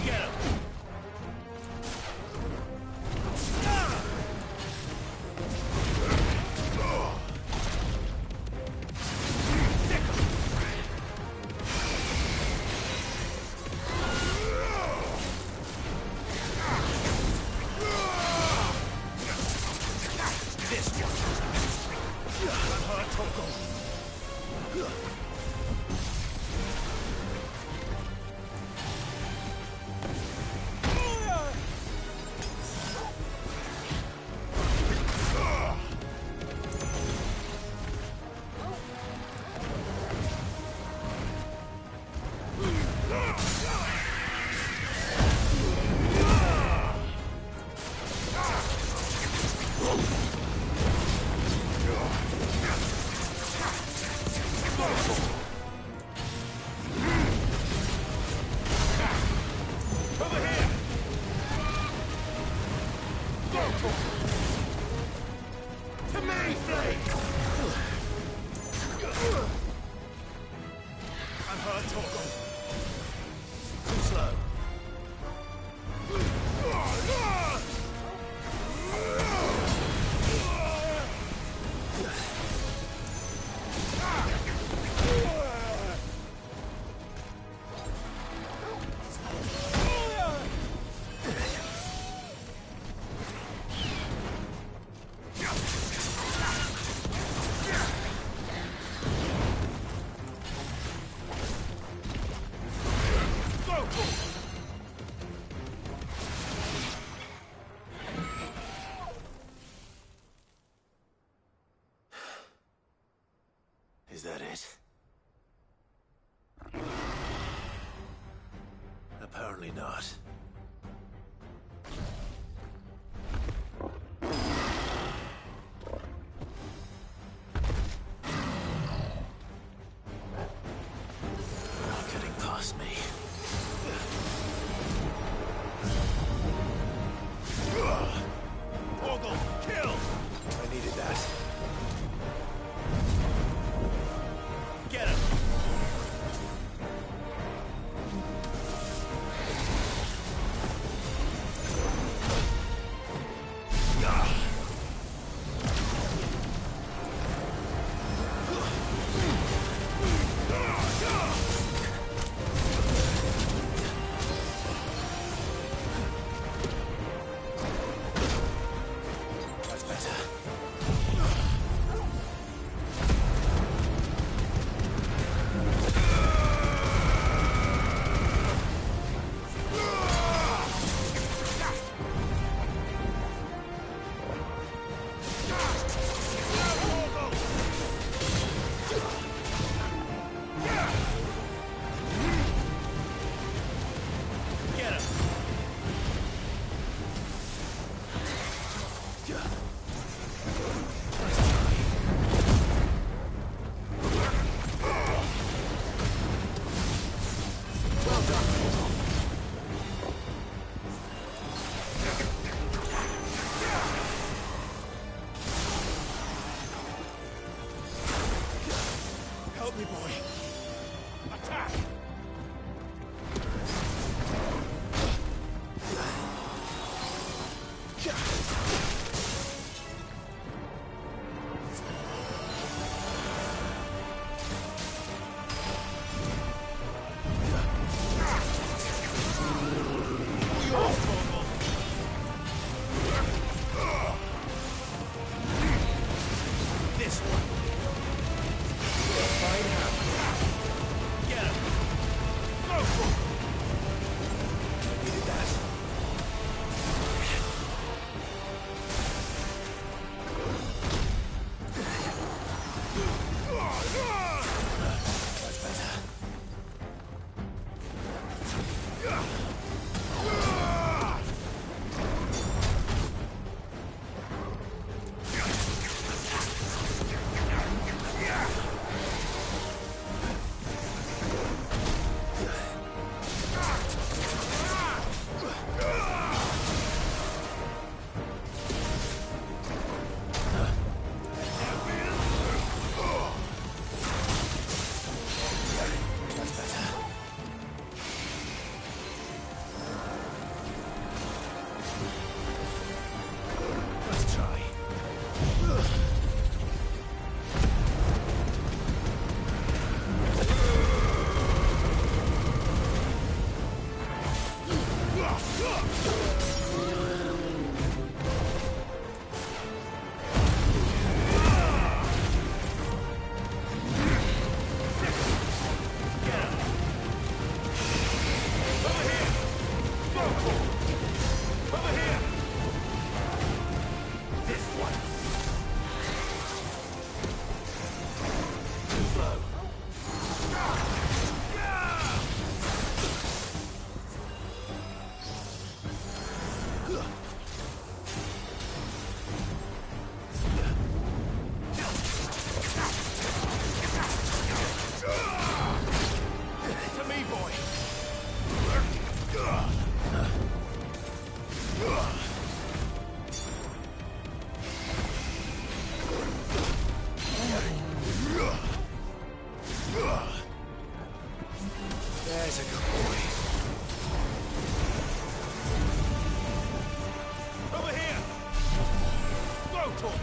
Get him! Is that it? Apparently not. Not getting past me. Ogle, kill! I needed that. Get him! That's better. Get him! Well done. Help me, boy. Attack! This one. Get him! There's a good boy. Over here! Go, Torgal!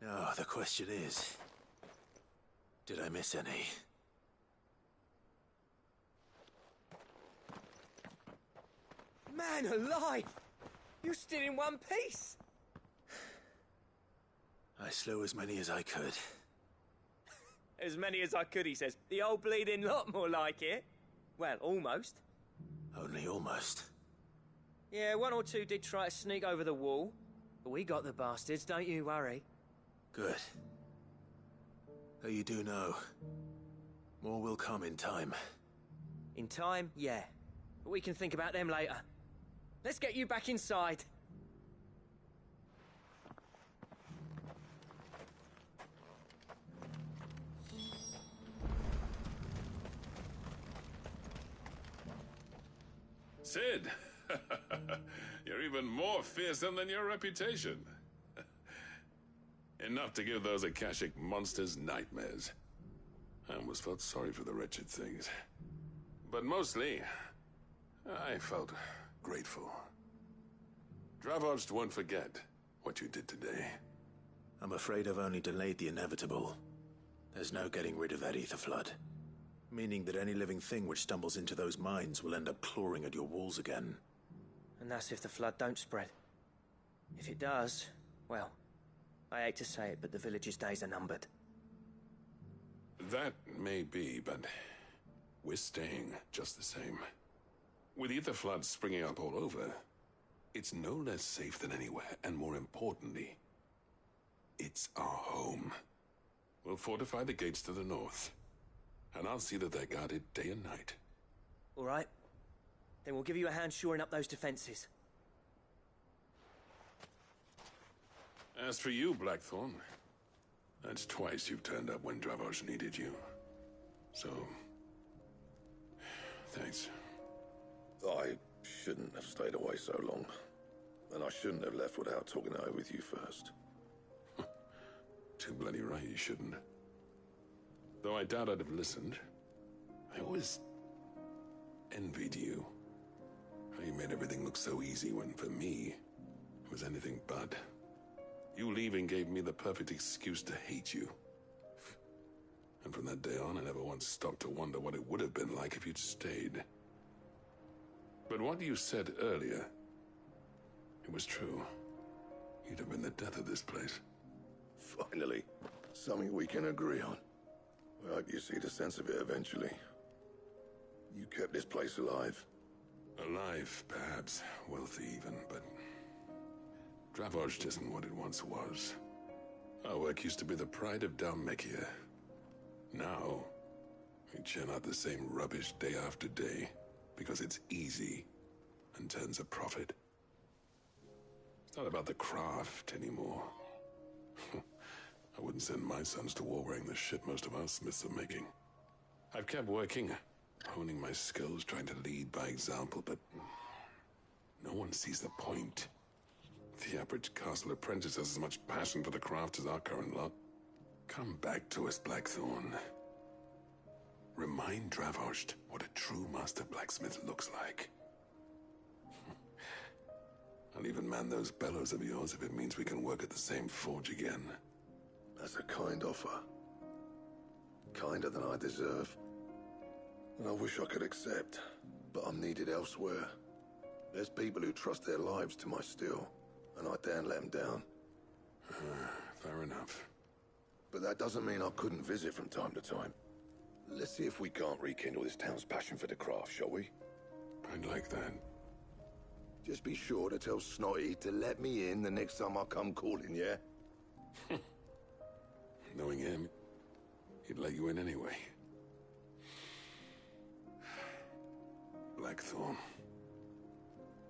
Now, the question is, did I miss any? Man alive! You're still in one piece! I slew as many as I could. As many as I could, he says. The old bleeding lot, more like it. Well, almost. Only almost. Yeah, one or two did try to sneak over the wall. But we got the bastards, don't you worry. Good. Though you do know, more will come in time. In time, yeah. But we can think about them later. Let's get you back inside. Sid! You're even more fearsome than your reputation. Enough to give those Akashic monsters nightmares. I almost felt sorry for the wretched things. But mostly, I felt grateful. Dravoged won't forget what you did today. I'm afraid I've only delayed the inevitable. There's no getting rid of that ether flood. Meaning that any living thing which stumbles into those mines will end up clawing at your walls again. And that's if the flood don't spread. If it does, well, I hate to say it, but the village's days are numbered. That may be, but we're staying just the same. With ether floods springing up all over, it's no less safe than anywhere, and more importantly, it's our home. We'll fortify the gates to the north, and I'll see that they're guarded day and night. All right. Then we'll give you a hand shoring up those defenses. As for you, Blackthorn, that's twice you've turned up when Dravos needed you. So, thanks. I shouldn't have stayed away so long. And I shouldn't have left without talking it over with you first. Too bloody right you shouldn't. Though I doubt I'd have listened. I always envied you. How you made everything look so easy when, for me, it was anything but. You leaving gave me the perfect excuse to hate you. And from that day on, I never once stopped to wonder what it would have been like if you'd stayed. But what you said earlier, it was true. You'd have been the death of this place. Finally, something we can agree on. I hope you see the sense of it eventually. You kept this place alive. Alive, perhaps. Wealthy even, but... Dravozd isn't what it once was. Our work used to be the pride of Dalmekia. Now, we churn out the same rubbish day after day, because it's easy and turns a profit. It's not about the craft anymore. I wouldn't send my sons to war wearing the shit most of our smiths are making. I've kept working, honing my skills, trying to lead by example, but no one sees the point. The average castle apprentice has as much passion for the craft as our current lot. Come back to us, Blackthorn. Remind Dravozd what a true master blacksmith looks like. I'll even man those bellows of yours if it means we can work at the same forge again. That's a kind offer. Kinder than I deserve. And I wish I could accept, but I'm needed elsewhere. There's people who trust their lives to my steel, and I daren't let them down. Fair enough. But that doesn't mean I couldn't visit from time to time. Let's see if we can't rekindle this town's passion for the craft, shall we? I'd like that. Just be sure to tell Snotty to let me in the next time I come calling, yeah? Knowing him, he'd let you in anyway. Blackthorn.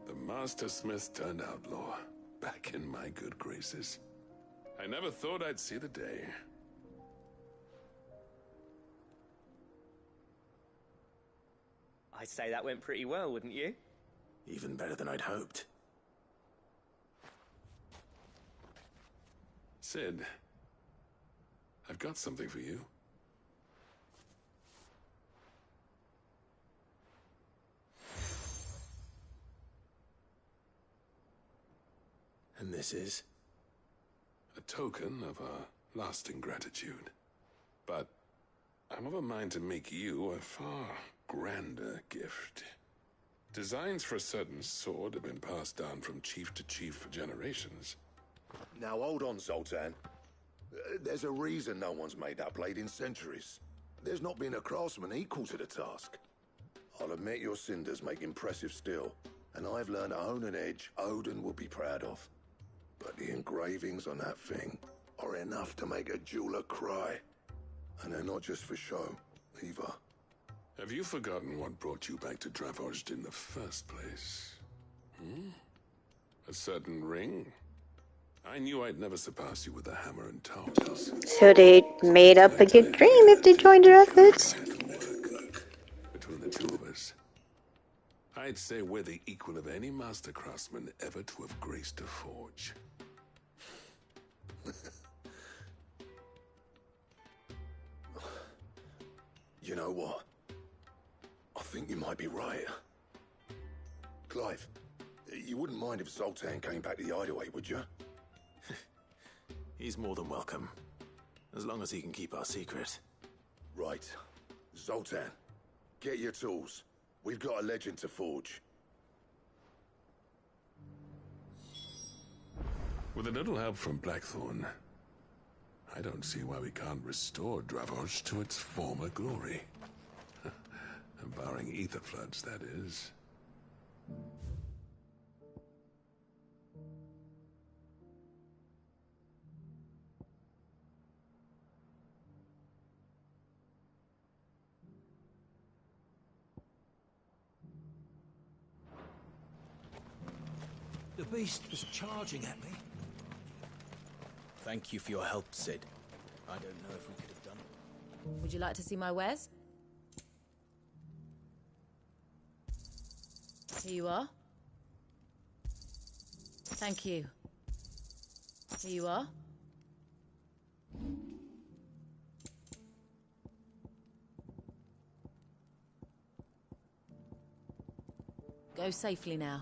The Master Smith turned outlaw, back in my good graces. I never thought I'd see the day. I'd say that went pretty well, wouldn't you? Even better than I'd hoped. Sid, I've got something for you. And this is? A token of our lasting gratitude. But I'm of a mind to make you a far grander gift. Designs for a certain sword have been passed down from chief to chief for generations. Now hold on, Zoltan. There's a reason no one's made that blade in centuries. There's not been a craftsman equal to the task. I'll admit your cinders make impressive steel, and I've learned to own an edge Odin will be proud of. But the engravings on that thing are enough to make a jeweler cry. And they're not just for show, either. Have you forgotten what brought you back to Dravozd in the first place? A certain ring? I knew I'd never surpass you with a hammer and tongs. So they made up a good dream if they joined our efforts? Between the two of us, I'd say we're the equal of any master craftsman ever to have graced a forge. You know what? I think you might be right. Clive, you wouldn't mind if Zoltan came back to the hideaway, would you? He's more than welcome. As long as he can keep our secret. Right. Zoltan, get your tools. We've got a legend to forge. With a little help from Blackthorn, I don't see why we can't restore Dravozd to its former glory. Barring ether floods, that is. The beast was charging at me. Thank you for your help, Sid. I don't know if we could have done it. Would you like to see my wares? Here you are. Thank you. Here you are. Go safely now.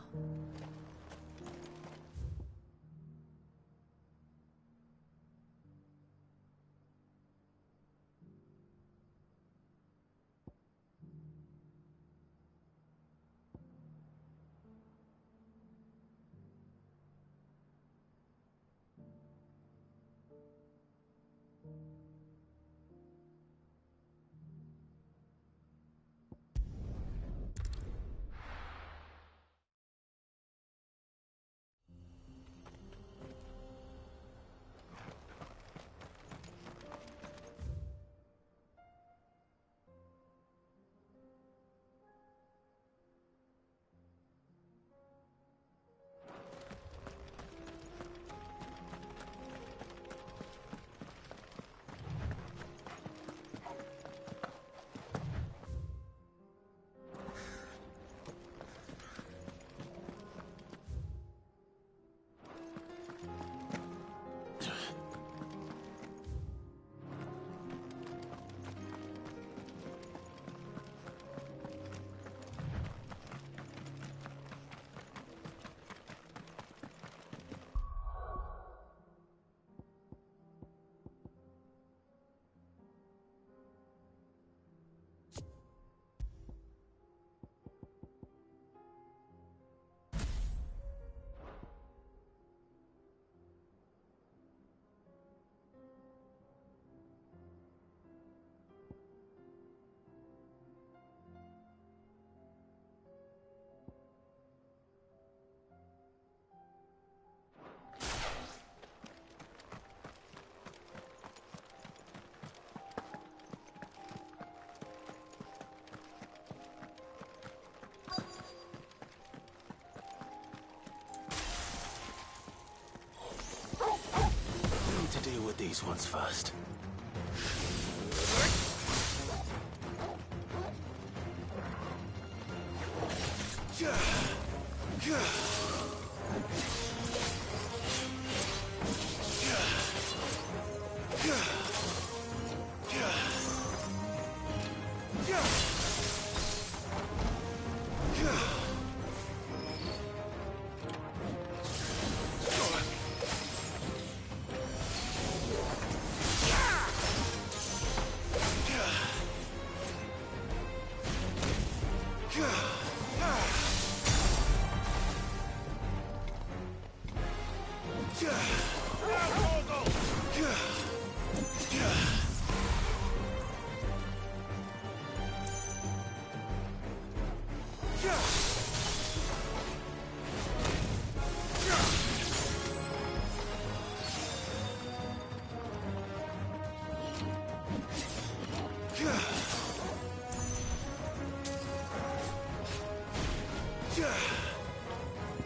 these ones first.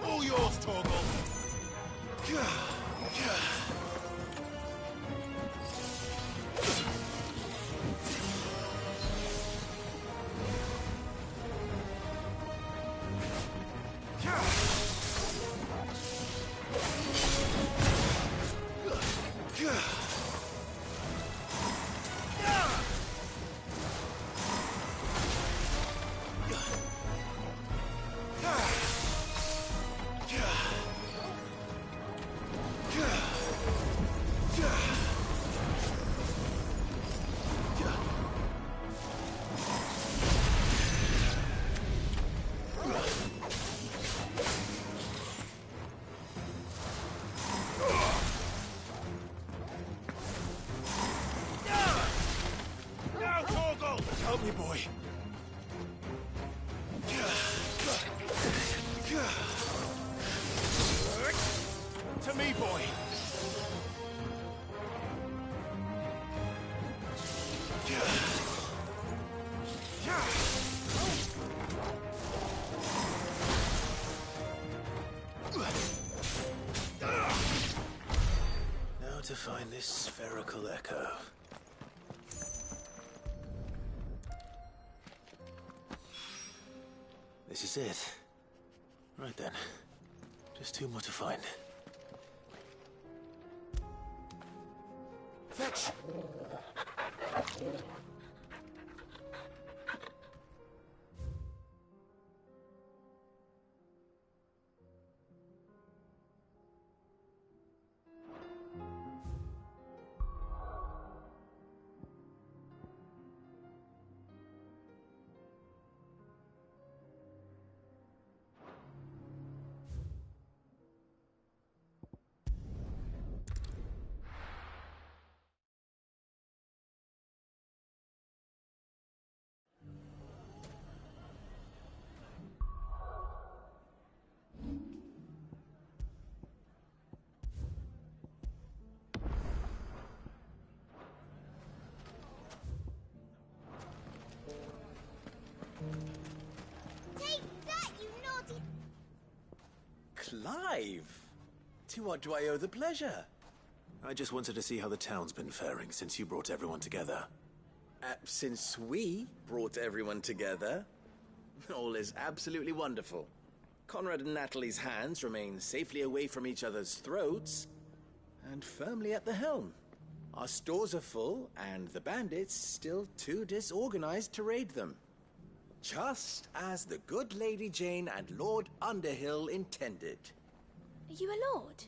All yours, Torgal. Help me, boy. To me, boy. Now to find this spherical echo. This is it. Right then. Just two more to find. Fetch! Clive! To what do I owe the pleasure? I just wanted to see how the town's been faring since you brought everyone together. Since we brought everyone together, all is absolutely wonderful. Conrad and Natalie's hands remain safely away from each other's throats, and firmly at the helm. Our stores are full, and the bandits still too disorganized to raid them. Just as the good Lady Jane and Lord Underhill intended. Are you a lord?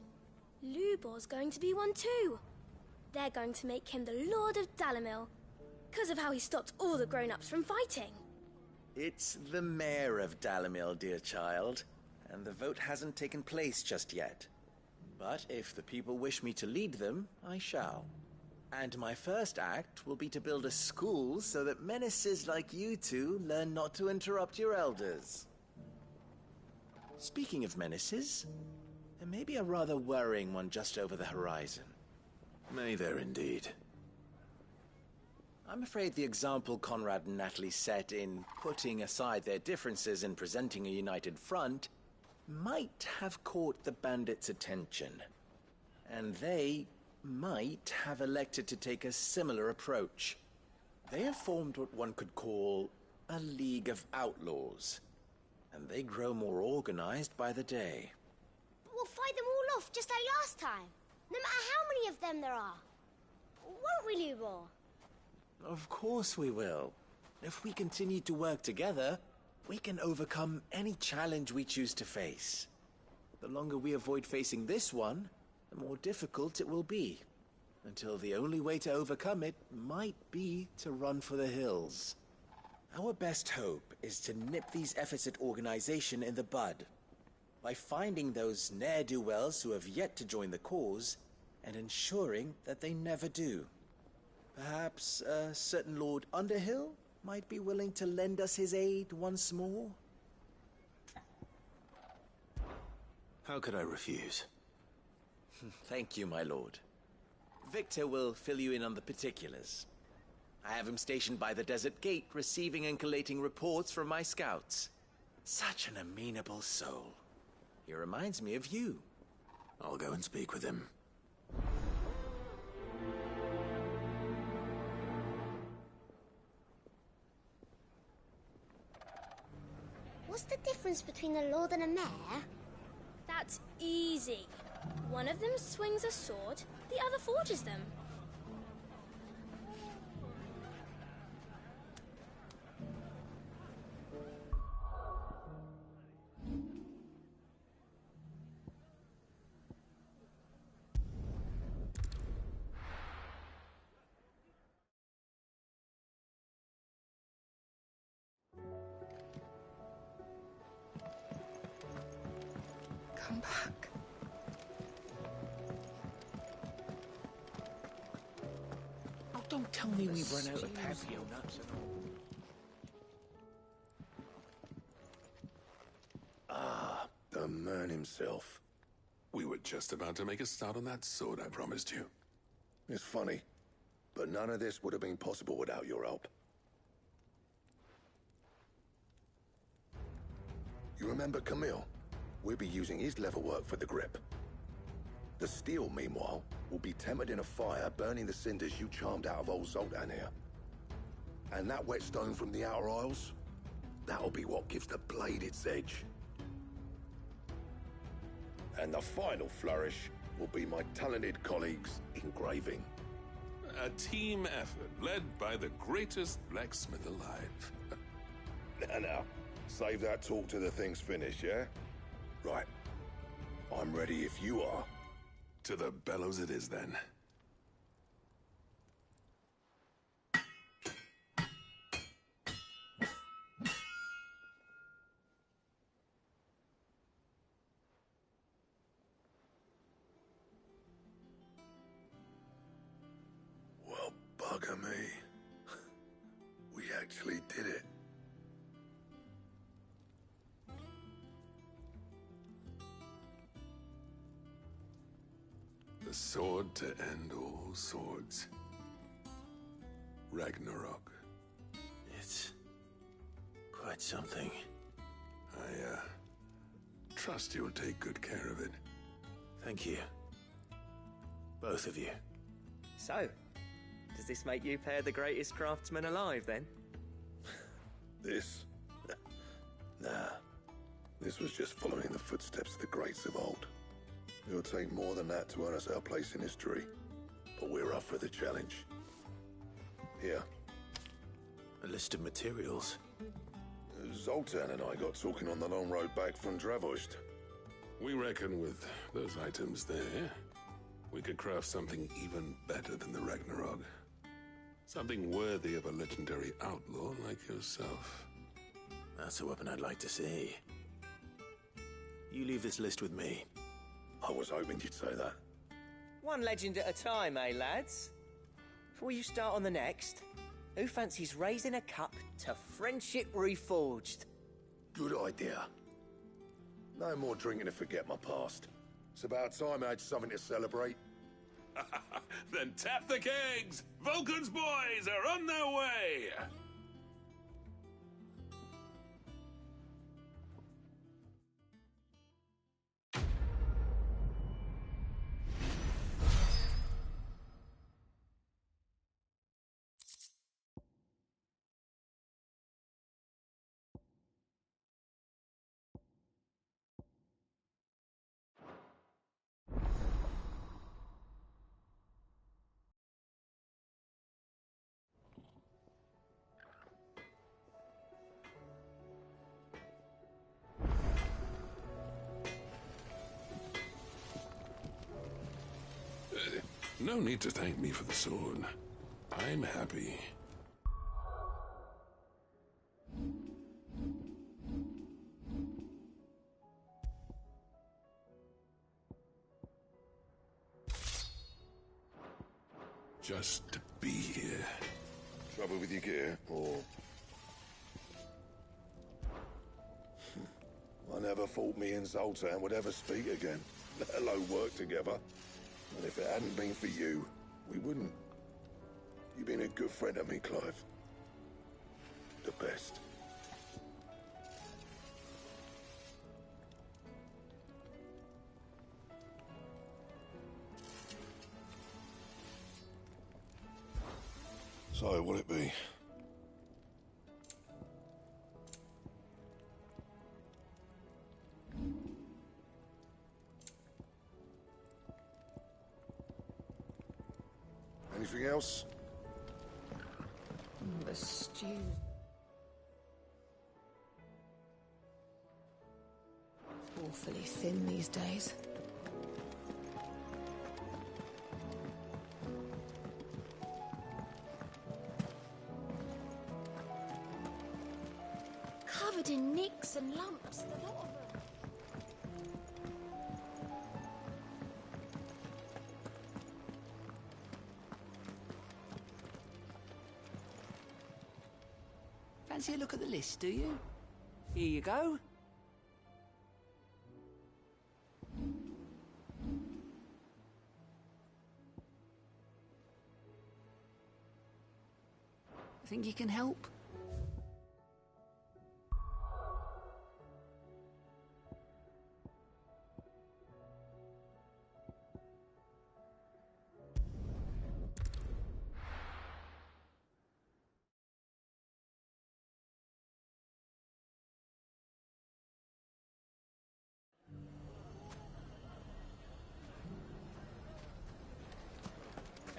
Lubor's going to be one too. They're going to make him the Lord of Dalimil, because of how he stopped all the grown-ups from fighting. It's the mayor of Dalimil, dear child, and the vote hasn't taken place just yet. But if the people wish me to lead them, I shall. And my first act will be to build a school so that menaces like you two learn not to interrupt your elders. Speaking of menaces, there may be a rather worrying one just over the horizon. May there indeed. I'm afraid the example Conrad and Natalie set in putting aside their differences and presenting a united front might have caught the bandits' attention. And they might have elected to take a similar approach. They have formed what one could call a League of Outlaws, and they grow more organized by the day. We'll fight them all off just like last time, no matter how many of them there are. Won't we, Lubor? Of course we will. If we continue to work together, we can overcome any challenge we choose to face. The longer we avoid facing this one, the more difficult it will be, until the only way to overcome it might be to run for the hills. Our best hope is to nip these efforts at organization in the bud, by finding those ne'er-do-wells who have yet to join the cause, and ensuring that they never do. Perhaps a certain Lord Underhill might be willing to lend us his aid once more? How could I refuse? Thank you, my lord. Victor will fill you in on the particulars. I have him stationed by the desert gate, receiving and collating reports from my scouts. Such an amenable soul. He reminds me of you. I'll go and speak with him. What's the difference between a lord and a mayor? That's easy. One of them swings a sword, the other forges them. Come back. Oh, don't tell me we've run out of Papio nuts and all. Ah, the man himself. We were just about to make a start on that sword I promised you. It's funny, but none of this would have been possible without your help. You remember Camille? We'll be using his leather work for the grip. The steel, meanwhile, will be tempered in a fire, burning the cinders you charmed out of old Zoltan here. And that whetstone from the Outer Isles, that'll be what gives the blade its edge. And the final flourish will be my talented colleagues' engraving. A team effort led by the greatest blacksmith alive. Now, save that talk till the thing's finished, yeah? Right. I'm ready if you are. To the bellows it is, then. Well, bugger me. We actually did it. The sword to end all swords. Ragnarok. It's quite something. I trust you'll take good care of it. Thank you. Both of you. So, does this make you pair the greatest craftsmen alive, then? This? Nah. This was just following the footsteps of the greats of old. It'll take more than that to earn us our place in history. But we're up for the challenge. Here. A list of materials. Zoltan and I got talking on the long road back from Dravost. We reckon with those items there, we could craft something even better than the Ragnarok. Something worthy of a legendary outlaw like yourself. That's a weapon I'd like to see. You leave this list with me. I was hoping you'd say that. One legend at a time, eh, lads? Before you start on the next, who fancies raising a cup to friendship reforged? Good idea. No more drinking to forget my past. It's about time I had something to celebrate. Then tap the kegs! Vulcan's boys are on their way! No need to thank me for the sword. I'm happy. Just to be here. Trouble with your gear, or... I never thought me and Zoltan would ever speak again, let alone work together. And if it hadn't been for you, we wouldn't. You've been a good friend of me, Clive. The best. So, what'll it be? Anything else? The stew. Awfully thin these days. Covered in nicks and lumps, the lot of them. Fancy a look at the list, do you? Here you go. Think you can help?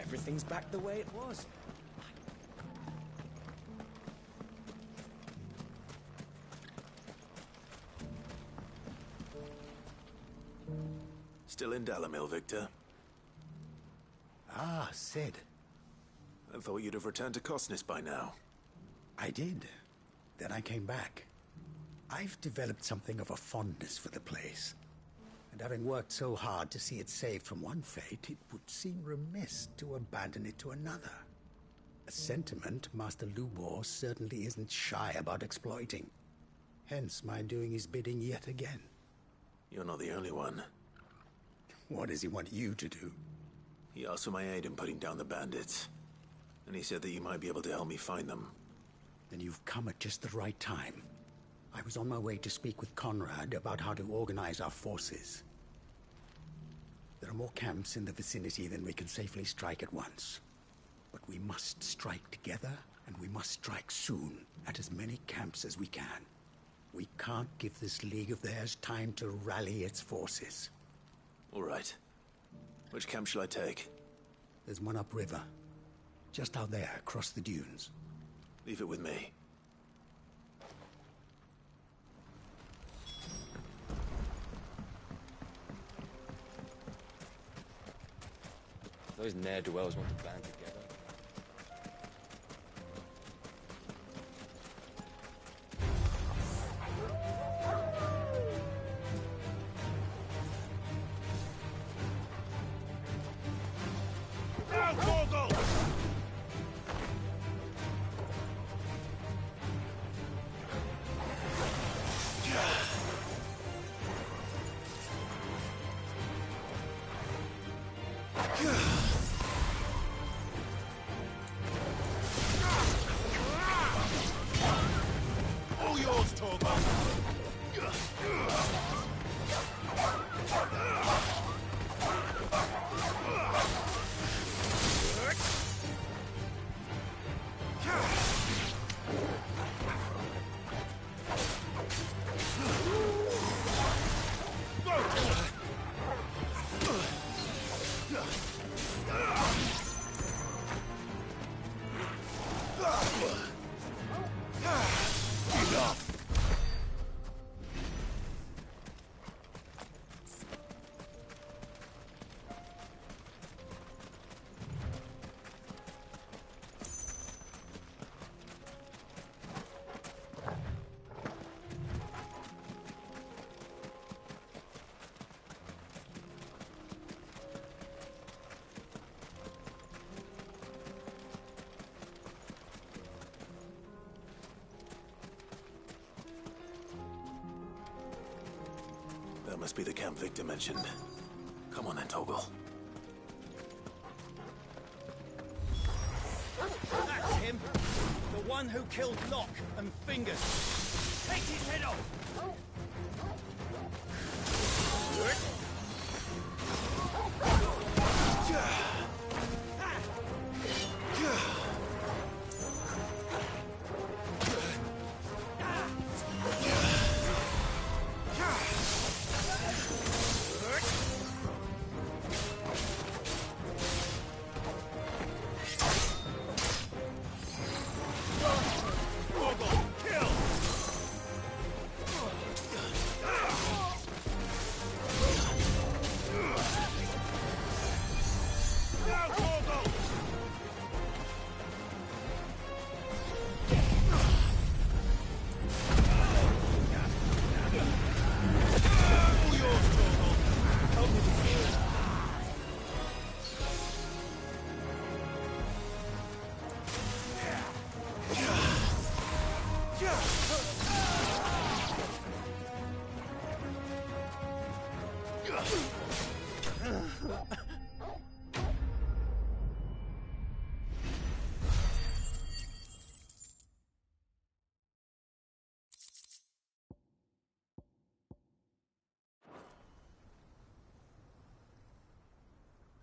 Everything's back the way it was. Still in Dalamil, Victor? Ah, Sid. I thought you'd have returned to Cosnis by now. I did. Then I came back. I've developed something of a fondness for the place. And having worked so hard to see it saved from one fate, it would seem remiss to abandon it to another. A sentiment Master Lubor certainly isn't shy about exploiting. Hence my doing his bidding yet again. You're not the only one. What does he want you to do? He asked for my aid in putting down the bandits. And he said that you might be able to help me find them. Then you've come at just the right time. I was on my way to speak with Conrad about how to organize our forces. There are more camps in the vicinity than we can safely strike at once. But we must strike together, and we must strike soon at as many camps as we can. We can't give this league of theirs time to rally its forces. All right. Which camp shall I take? There's one upriver. Just out there, across the dunes. Leave it with me. Those ne'er-do-wells want to band together. Must be the camp Victor mentioned. Come on then, Toggle. That's him! The one who killed Locke and Fingers! Take his head off!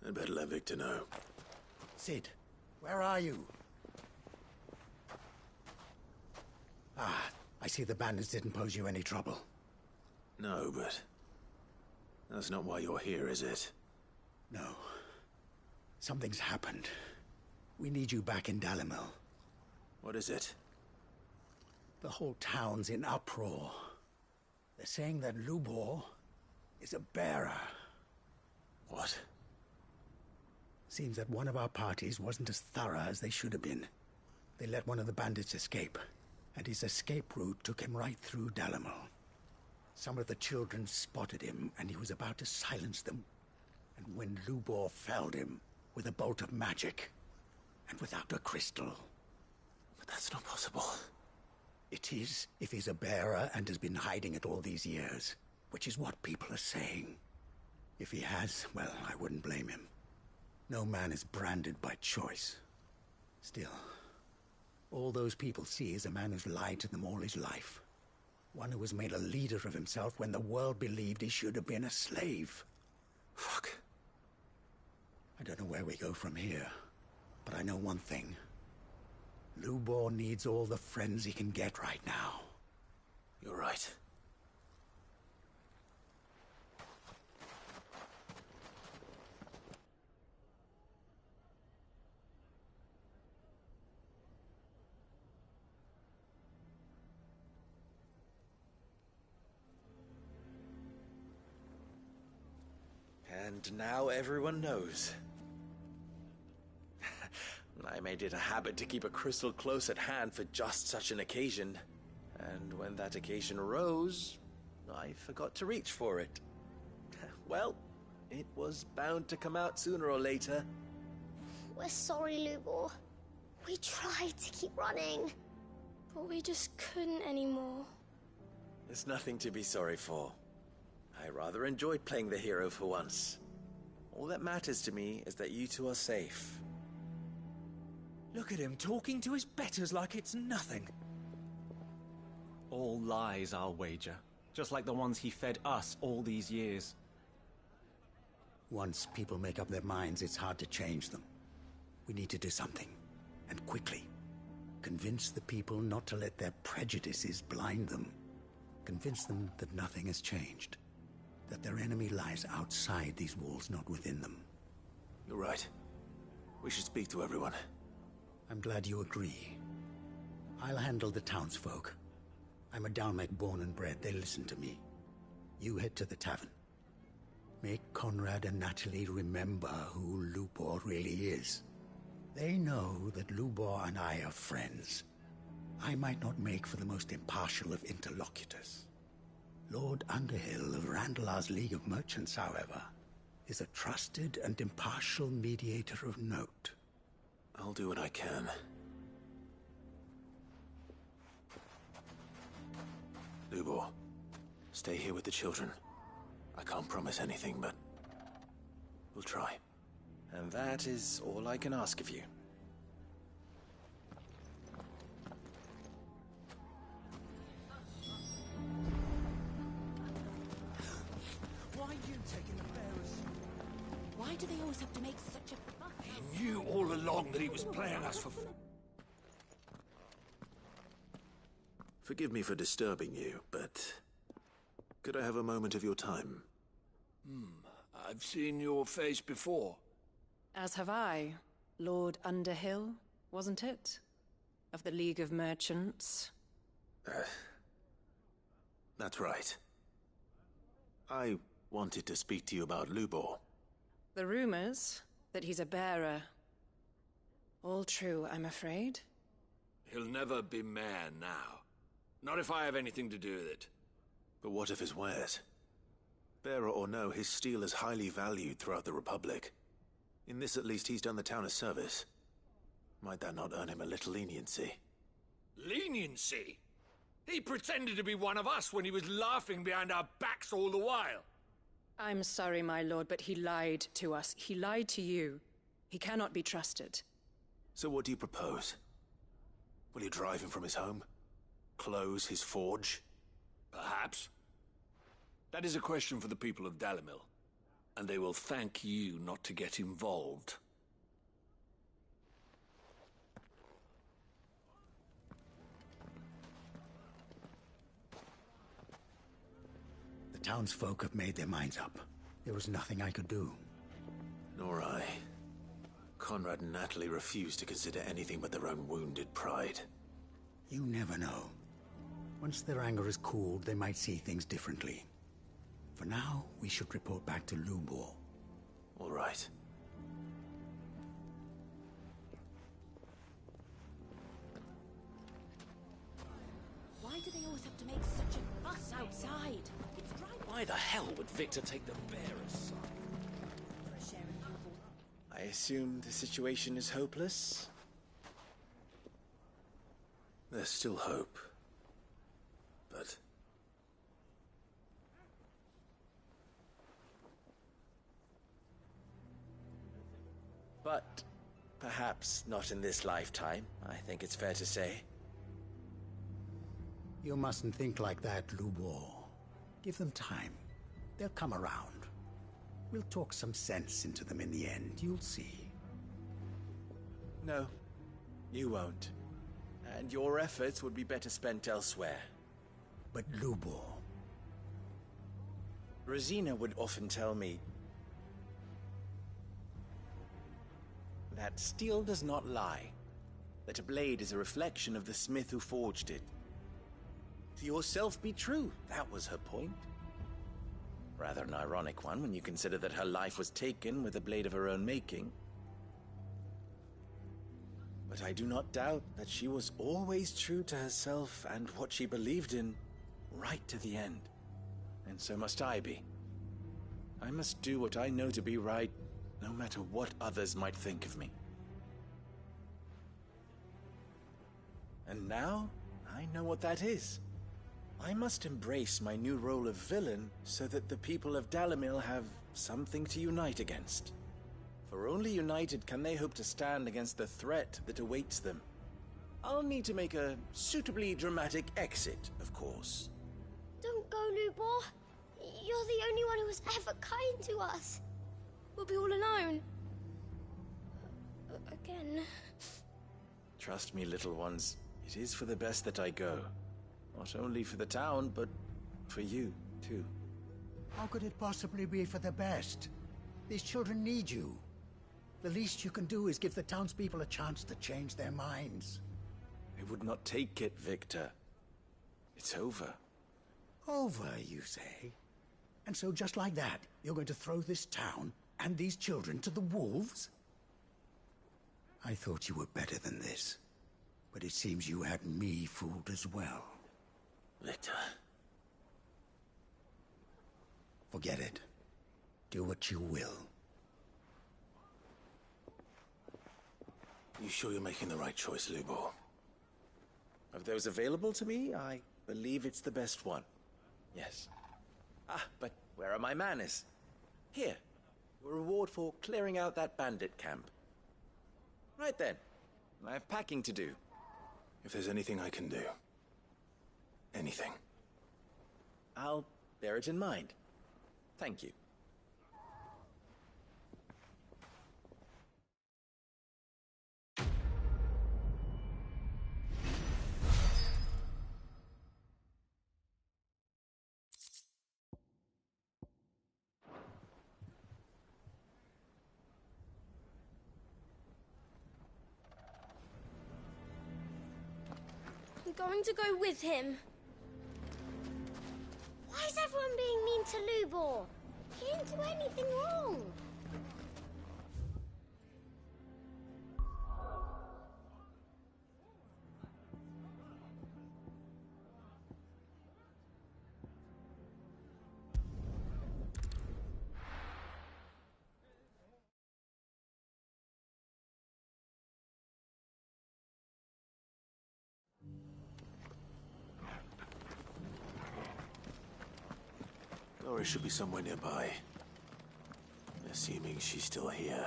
I'd better let Victor know. Sid, where are you? Ah, I see the bandits didn't pose you any trouble. No, but... that's not why you're here, is it? No. Something's happened. We need you back in Dalimil. What is it? The whole town's in uproar. They're saying that Lubor is a bearer. What? Seems that one of our parties wasn't as thorough as they should have been. They let one of the bandits escape, and his escape route took him right through Dalimil. Some of the children spotted him, and he was about to silence them. And when Lubor felled him with a bolt of magic, and without a crystal. But that's not possible. It is, if he's a bearer and has been hiding it all these years, which is what people are saying. If he has, well, I wouldn't blame him. No man is branded by choice. Still, all those people see is a man who's lied to them all his life. One who was made a leader of himself when the world believed he should have been a slave. Fuck. I don't know where we go from here, but I know one thing. Lubor needs all the friends he can get right now. You're right. And now everyone knows. I made it a habit to keep a crystal close at hand for just such an occasion. And when that occasion arose, I forgot to reach for it. Well, it was bound to come out sooner or later. We're sorry, Lubor. We tried to keep running, but we just couldn't anymore. There's nothing to be sorry for. I rather enjoyed playing the hero for once. All that matters to me is that you two are safe. Look at him talking to his betters like it's nothing. All lies, I'll wager. Just like the ones he fed us all these years. Once people make up their minds, it's hard to change them. We need to do something, and quickly. Convince the people not to let their prejudices blind them. Convince them that nothing has changed. That their enemy lies outside these walls, not within them. You're right. We should speak to everyone. I'm glad you agree. I'll handle the townsfolk. I'm a Dalmec born and bred. They listen to me. You head to the tavern. Make Conrad and Natalie remember who Lubor really is. They know that Lubor and I are friends. I might not make for the most impartial of interlocutors. Lord Underhill of Randalar's League of Merchants, however, is a trusted and impartial mediator of note. I'll do what I can. Lubor, stay here with the children. I can't promise anything, but we'll try. And that is all I can ask of you. Why are you taking the bearers? Why do they always have to make such a fuss? He knew all along that he was playing us for... Forgive me for disturbing you, but could I have a moment of your time? I've seen your face before. As have I. Lord Underhill, wasn't it? Of the League of Merchants. That's right. I wanted to speak to you about Lubor. The rumors that he's a bearer. All true, I'm afraid. He'll never be mayor now. Not if I have anything to do with it. But what of his wares? Bearer or no, his steel is highly valued throughout the Republic. In this at least, he's done the town a service. Might that not earn him a little leniency? Leniency? He pretended to be one of us when he was laughing behind our backs all the while. I'm sorry, my lord, but he lied to us. He lied to you. He cannot be trusted. So what do you propose? Will you drive him from his home? Close his forge? Perhaps. That is a question for the people of Dalimil. And they will thank you not to get involved. The townsfolk have made their minds up. There was nothing I could do. Nor I. Conrad and Natalie refused to consider anything but their own wounded pride. You never know. Once their anger is cooled, they might see things differently. For now, we should report back to Lubor. All right. Why do they always have to make such a fuss outside? It's driving. Why the hell would Victor take the bearer's side? Fresh air and people. I assume the situation is hopeless? There's still hope. But... But perhaps not in this lifetime, I think it's fair to say. You mustn't think like that, Lubor. Give them time. They'll come around. We'll talk some sense into them in the end, you'll see. No, you won't. And your efforts would be better spent elsewhere. But Lubor... Rosina would often tell me that steel does not lie, that a blade is a reflection of the smith who forged it. To yourself be true, that was her point. Rather an ironic one when you consider that her life was taken with a blade of her own making. But I do not doubt that she was always true to herself and what she believed in, right to the end. And so must I be. I must do what I know to be right, no matter what others might think of me. And now, I know what that is. I must embrace my new role of villain so that the people of Dalimil have something to unite against. For only united can they hope to stand against the threat that awaits them. I'll need to make a suitably dramatic exit, of course. Don't go, Lubor. You're the only one who was ever kind to us. We'll be all alone. Again. Trust me, little ones. It is for the best that I go. Not only for the town, but for you, too. How could it possibly be for the best? These children need you. The least you can do is give the townspeople a chance to change their minds. They would not take it, Victor. It's over. Over, you say? And so just like that, you're going to throw this town and these children to the wolves? I thought you were better than this. But it seems you had me fooled as well. Victor. Forget it. Do what you will. You sure you're making the right choice, Lubor? Of those available to me, I believe it's the best one. Yes. But where are my manners? Here, your reward for clearing out that bandit camp. Right then, I have packing to do. If there's anything I can do. Anything. I'll bear it in mind. Thank you. I'm going to go with him. Why is everyone being mean to Lubor? He didn't do anything wrong. Laura should be somewhere nearby. Assuming she's still here.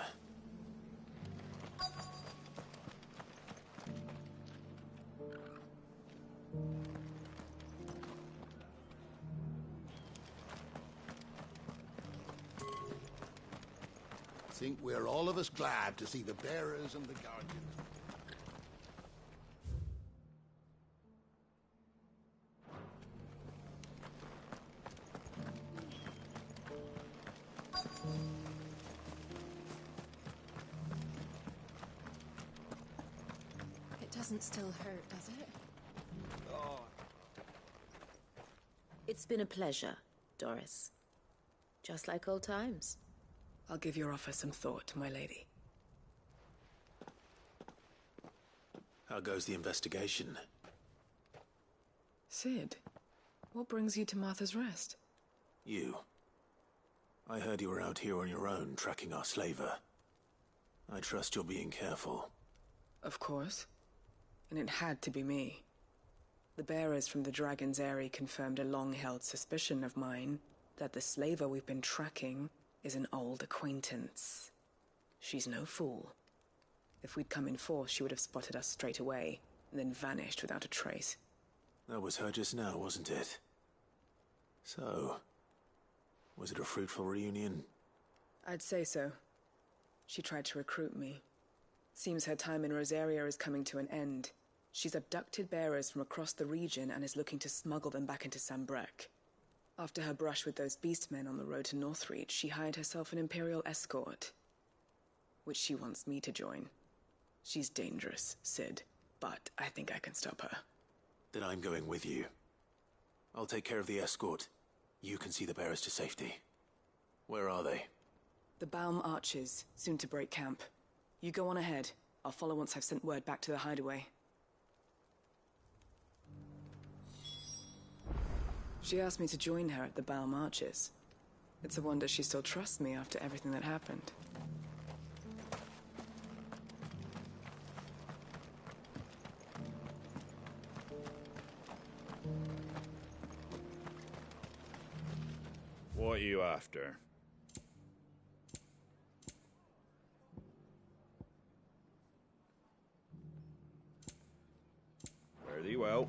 I think we're all of us glad to see the bearers and the guardians. Doesn't still hurt, does it? Oh. It's been a pleasure, Doris. Just like old times. I'll give your offer some thought, my lady. How goes the investigation? Sid, what brings you to Martha's Rest? You. I heard you were out here on your own, tracking our slaver. I trust you're being careful. Of course. And it had to be me. The bearers from the Dragon's Eyrie confirmed a long-held suspicion of mine that the slaver we've been tracking is an old acquaintance. She's no fool. If we'd come in force, she would have spotted us straight away, and then vanished without a trace. That was her just now, wasn't it? So, was it a fruitful reunion? I'd say so. She tried to recruit me. Seems her time in Rosaria is coming to an end. She's abducted bearers from across the region and is looking to smuggle them back into Sambrec. After her brush with those beastmen on the road to Northreach, she hired herself an Imperial escort, which she wants me to join. She's dangerous, Sid, but I think I can stop her. Then I'm going with you. I'll take care of the escort. You can see the bearers to safety. Where are they? The Baum Archers, soon to break camp. You go on ahead. I'll follow once I've sent word back to the hideaway. She asked me to join her at the Baum Archers. It's a wonder she still trusts me after everything that happened. What are you after? Fare thee well.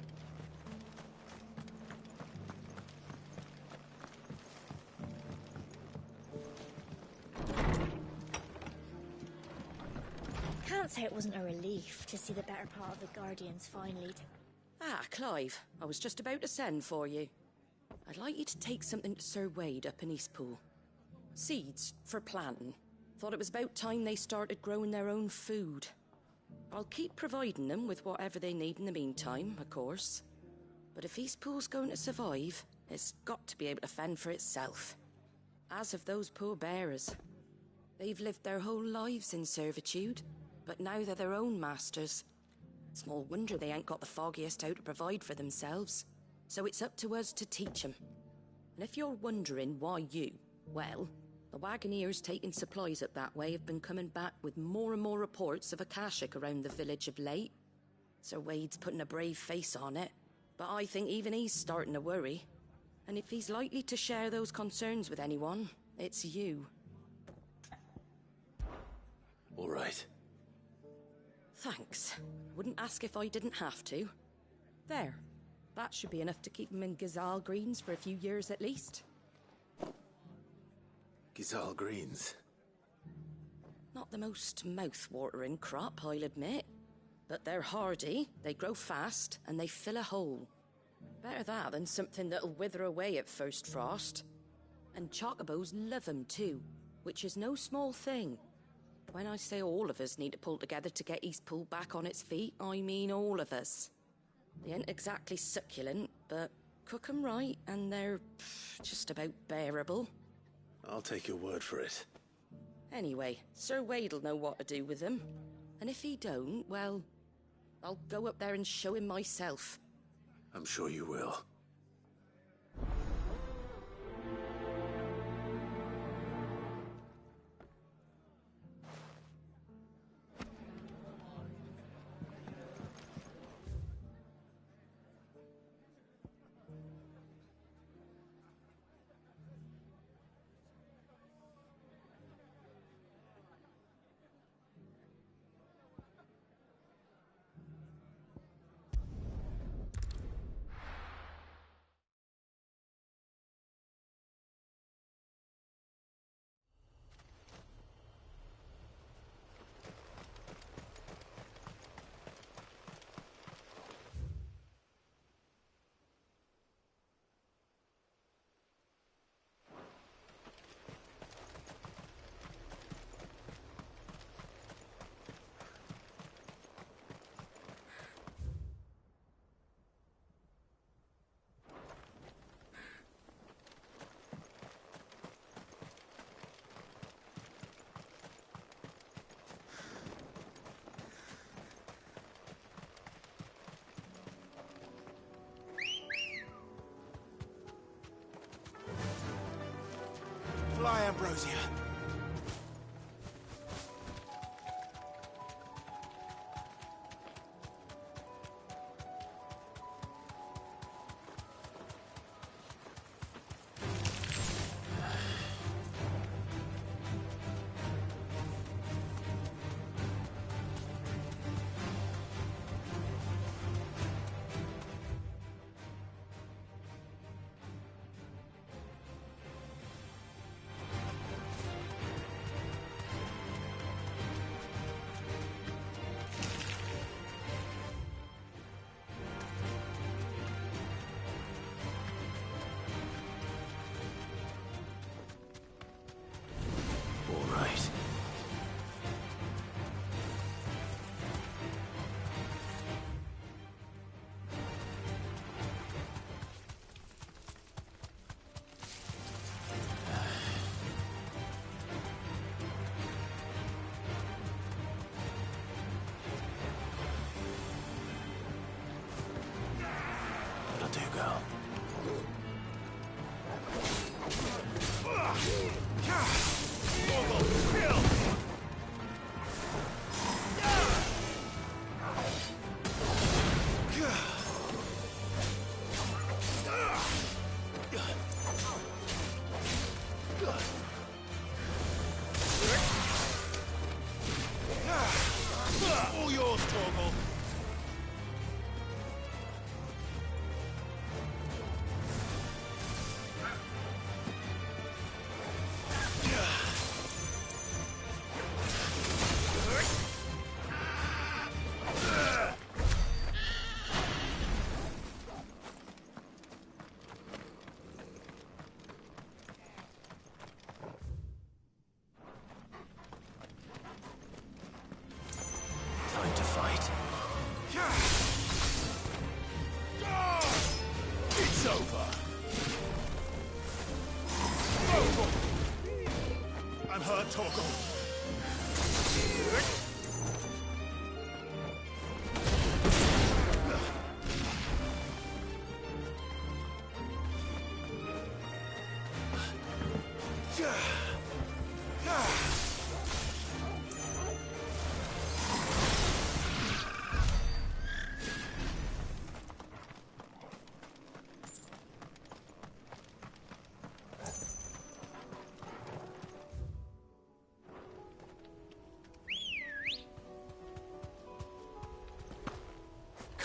Can't say it wasn't a relief to see the better part of the Guardians finally. Ah, Clive, I was just about to send for you. I'd like you to take something to Sir Wade up in Eastpool. Seeds for planting. Thought it was about time they started growing their own food. I'll keep providing them with whatever they need in the meantime, of course. But if Eastpool's going to survive, it's got to be able to fend for itself. As of those poor bearers. They've lived their whole lives in servitude, but now they're their own masters. Small wonder they ain't got the foggiest how to provide for themselves. So it's up to us to teach them. And if you're wondering why you, well, the Wagoneers taking supplies up that way have been coming back with more and more reports of Akashic around the village of late. Sir Wade's putting a brave face on it, but I think even he's starting to worry. And if he's likely to share those concerns with anyone, it's you. All right. Thanks. Wouldn't ask if I didn't have to. There. That should be enough to keep him in Gazal Greens for a few years at least. Gazal Greens? Not the most mouth-watering crop, I'll admit. But they're hardy, they grow fast, and they fill a hole. Better that than something that'll wither away at first frost. And chocobos love 'em too, which is no small thing. When I say all of us need to pull together to get Eastpool back on its feet, I mean all of us. They ain't exactly succulent, but cook 'em right and they're just about bearable. I'll take your word for it. Anyway, Sir Wade'll know what to do with them. And if he don't, well, I'll go up there and show him myself. I'm sure you will. Fly, Ambrosia. All yours, Torgal. Time to fight.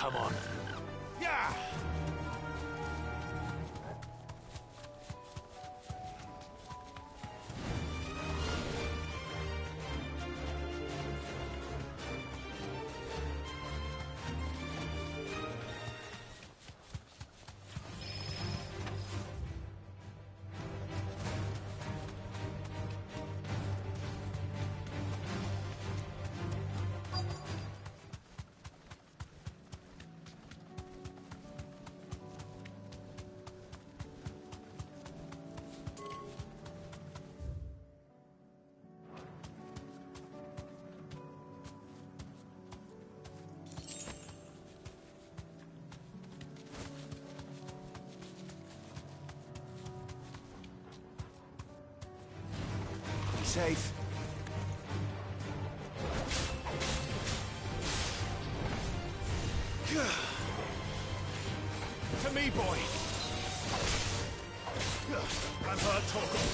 come on. Yeah! Safe. To me, boy! I'm hurt, Torgal.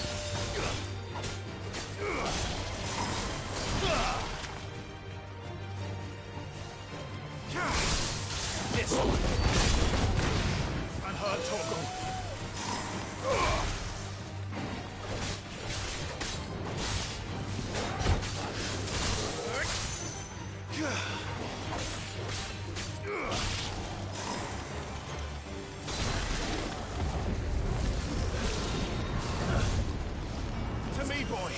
This one! I'm hurt, Torgal. To me, boy!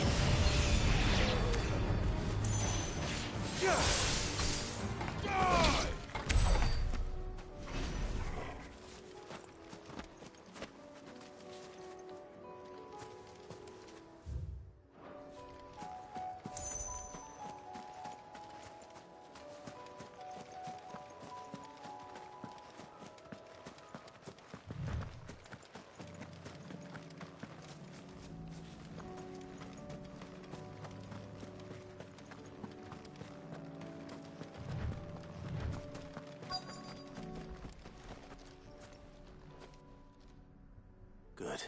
Good.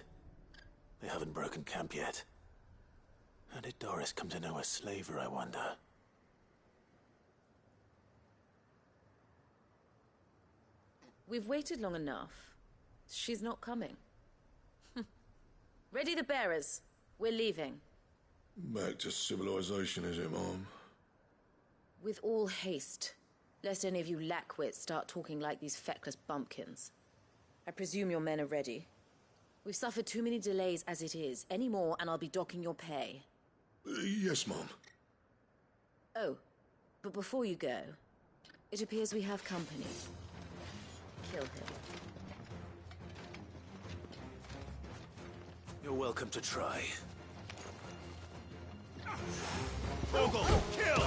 They haven't broken camp yet. How did Doris come to know a slaver, I wonder? We've waited long enough. She's not coming. Ready the bearers. We're leaving. Back to civilization, is it, Mom? With all haste. Lest any of you lackwits start talking like these feckless bumpkins. I presume your men are ready. We've suffered too many delays as it is. Any more and I'll be docking your pay. Yes, Mom. Oh, but before you go, it appears we have company. Kill him. You're welcome to try. Torgal, kill!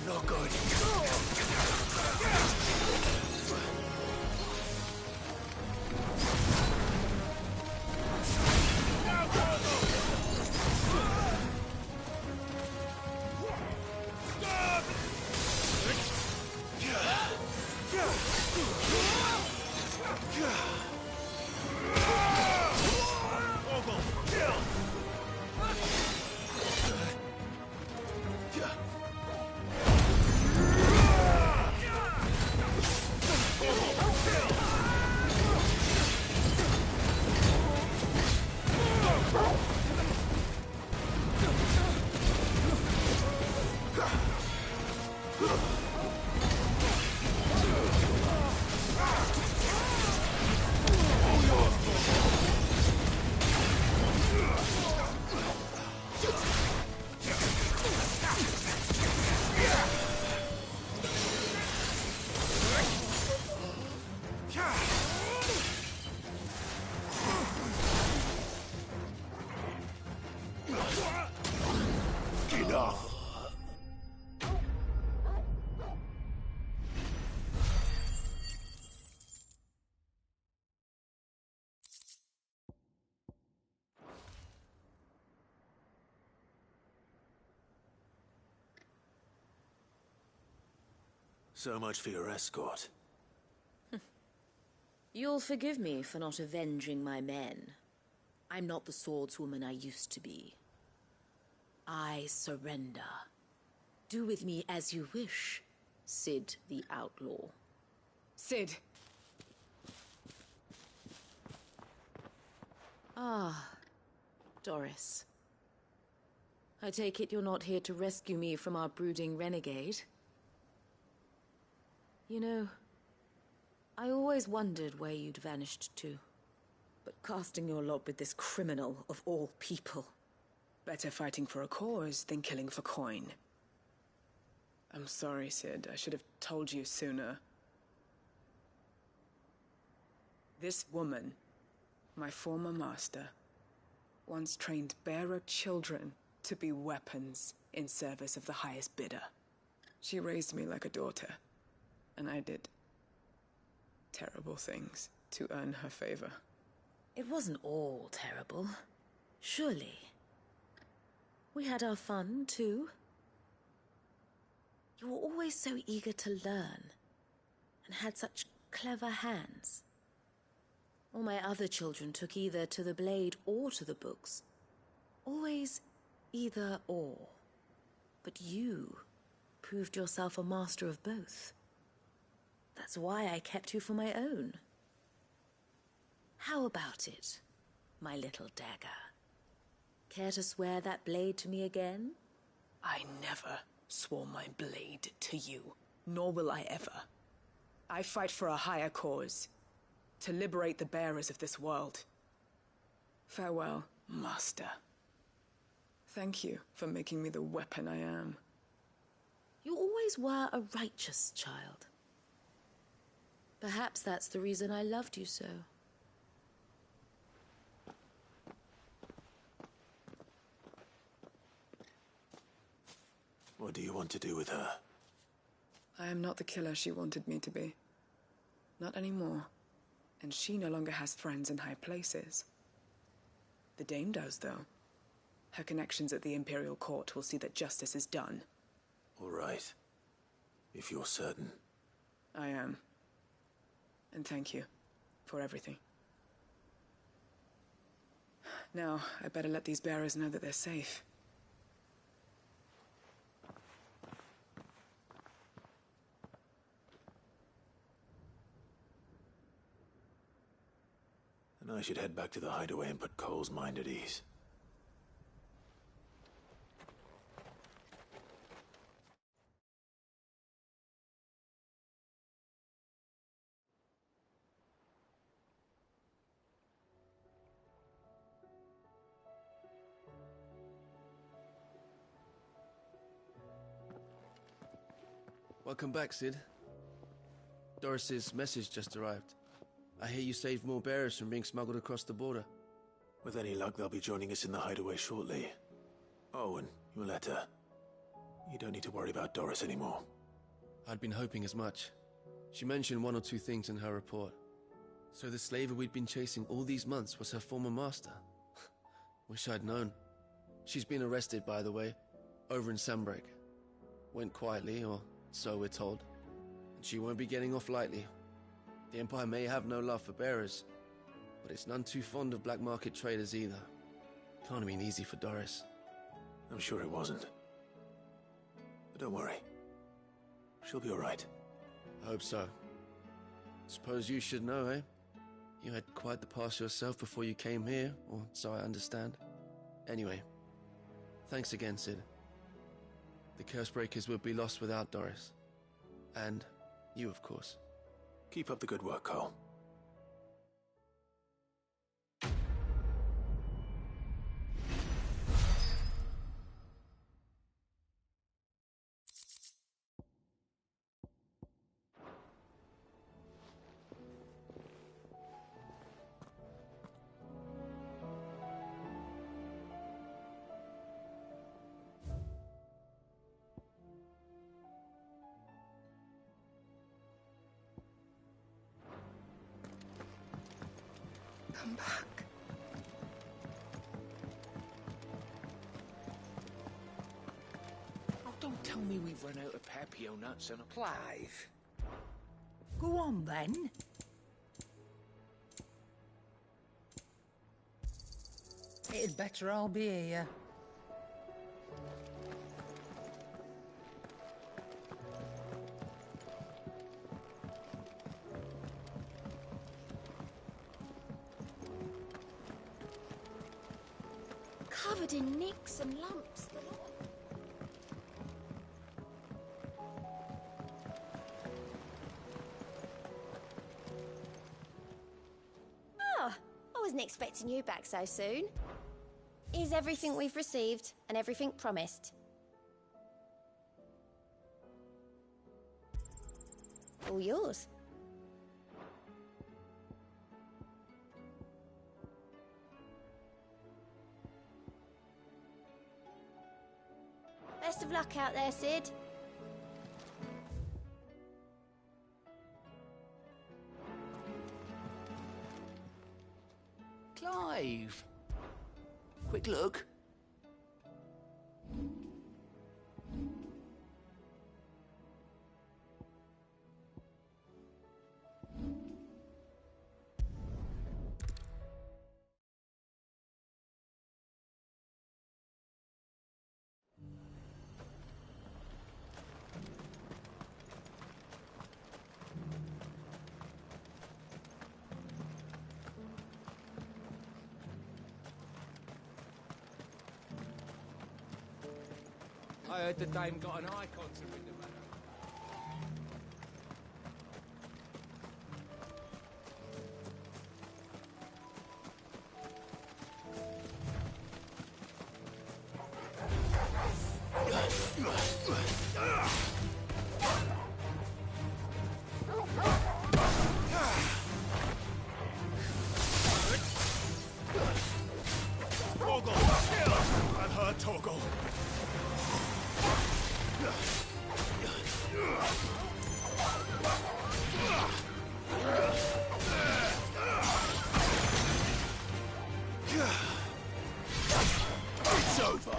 Not good. So much for your escort. You'll forgive me for not avenging my men. I'm not the swordswoman I used to be. I surrender. Do with me as you wish, Cid the Outlaw. Cid! Ah, Doris. I take it you're not here to rescue me from our brooding renegade? You know, I always wondered where you'd vanished to. But casting your lot with this criminal of all people... Better fighting for a cause than killing for coin. I'm sorry, Cid. I should have told you sooner. This woman, my former master, once trained bearer children to be weapons in service of the highest bidder. She raised me like a daughter, and I did terrible things to earn her favor. It wasn't all terrible, surely. We had our fun, too. You were always so eager to learn, and had such clever hands. All my other children took either to the blade or to the books. Always either or. But you proved yourself a master of both. That's why I kept you for my own. How about it, my little dagger? Care to swear that blade to me again? I never swore my blade to you, nor will I ever. I fight for a higher cause, to liberate the bearers of this world. Farewell, Master. Thank you for making me the weapon I am. You always were a righteous child. Perhaps that's the reason I loved you so. What do you want to do with her? I am not the killer she wanted me to be. Not anymore. And she no longer has friends in high places. The Dame does, though. Her connections at the Imperial Court will see that justice is done. All right. If you're certain. I am. And thank you for everything. Now, I better let these bearers know that they're safe. And I should head back to the hideaway and put Cole's mind at ease. Welcome back, Cid. Doris's message just arrived. I hear you saved more bearers from being smuggled across the border. With any luck, they'll be joining us in the hideaway shortly. Oh, and your letter. You don't need to worry about Doris anymore. I'd been hoping as much. She mentioned one or two things in her report. So the slaver we'd been chasing all these months was her former master. Wish I'd known. She's been arrested, by the way, over in Sunbreak. Went quietly, or so we're told. And she won't be getting off lightly. The Empire may have no love for bearers, but it's none too fond of black market traders either. Can't have been easy for Doris. I'm sure it wasn't. But don't worry. She'll be all right. I hope so. Suppose you should know, eh? You had quite the past yourself before you came here, or so I understand. Anyway, thanks again, Cid. The Cursebreakers would be lost without Doris. And you, of course. Keep up the good work, Cole. Come back. Oh, don't tell me we've run out of papio nuts and a... Clive, Go on, then. It'd better I'll be here. Covered in nicks and lumps. The lot. Ah, I wasn't expecting you back so soon. Is everything we've received and everything promised? All yours. Best of luck out there, Sid. Clive! Quick look. I heard the dame got an eye concert with the matter. Torgal! Kill! I've heard Torgal. It's over.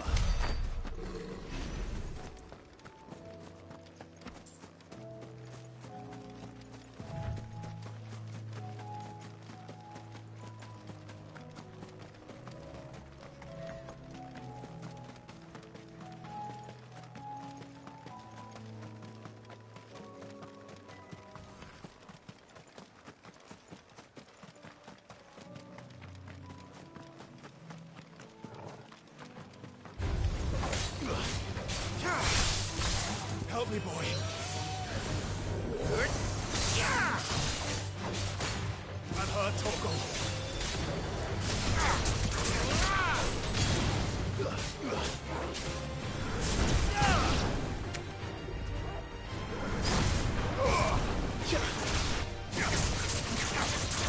Help me, boy. I've heard Torgal. Help me, boy.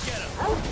Get him!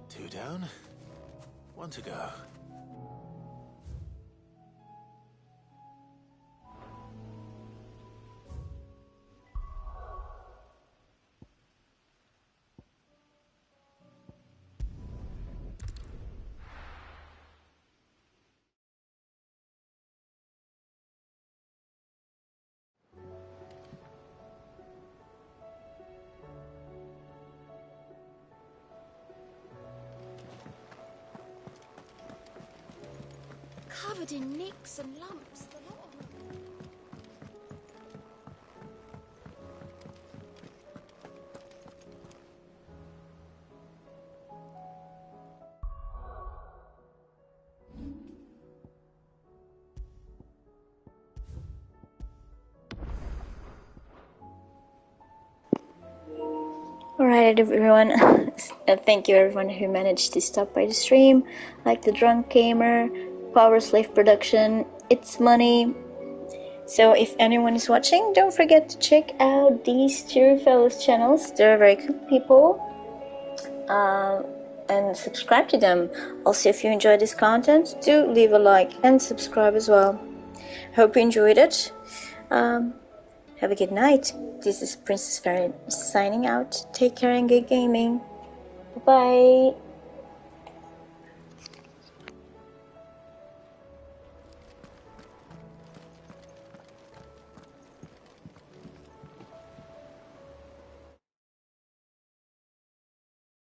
Two down, one to go. Covered in nicks and lumps, the lot of them. Alright everyone, thank you everyone who managed to stop by the stream, like the Drunk Gamer, Power Slave Production, It's Money. So if anyone is watching, don't forget to check out these two fellows' channels, they're very cool people, and subscribe to them. Also, if you enjoyed this content, do leave a like and subscribe as well. Hope you enjoyed it. Have a good night. This is Princess Farron signing out. Take care and good gaming. Bye.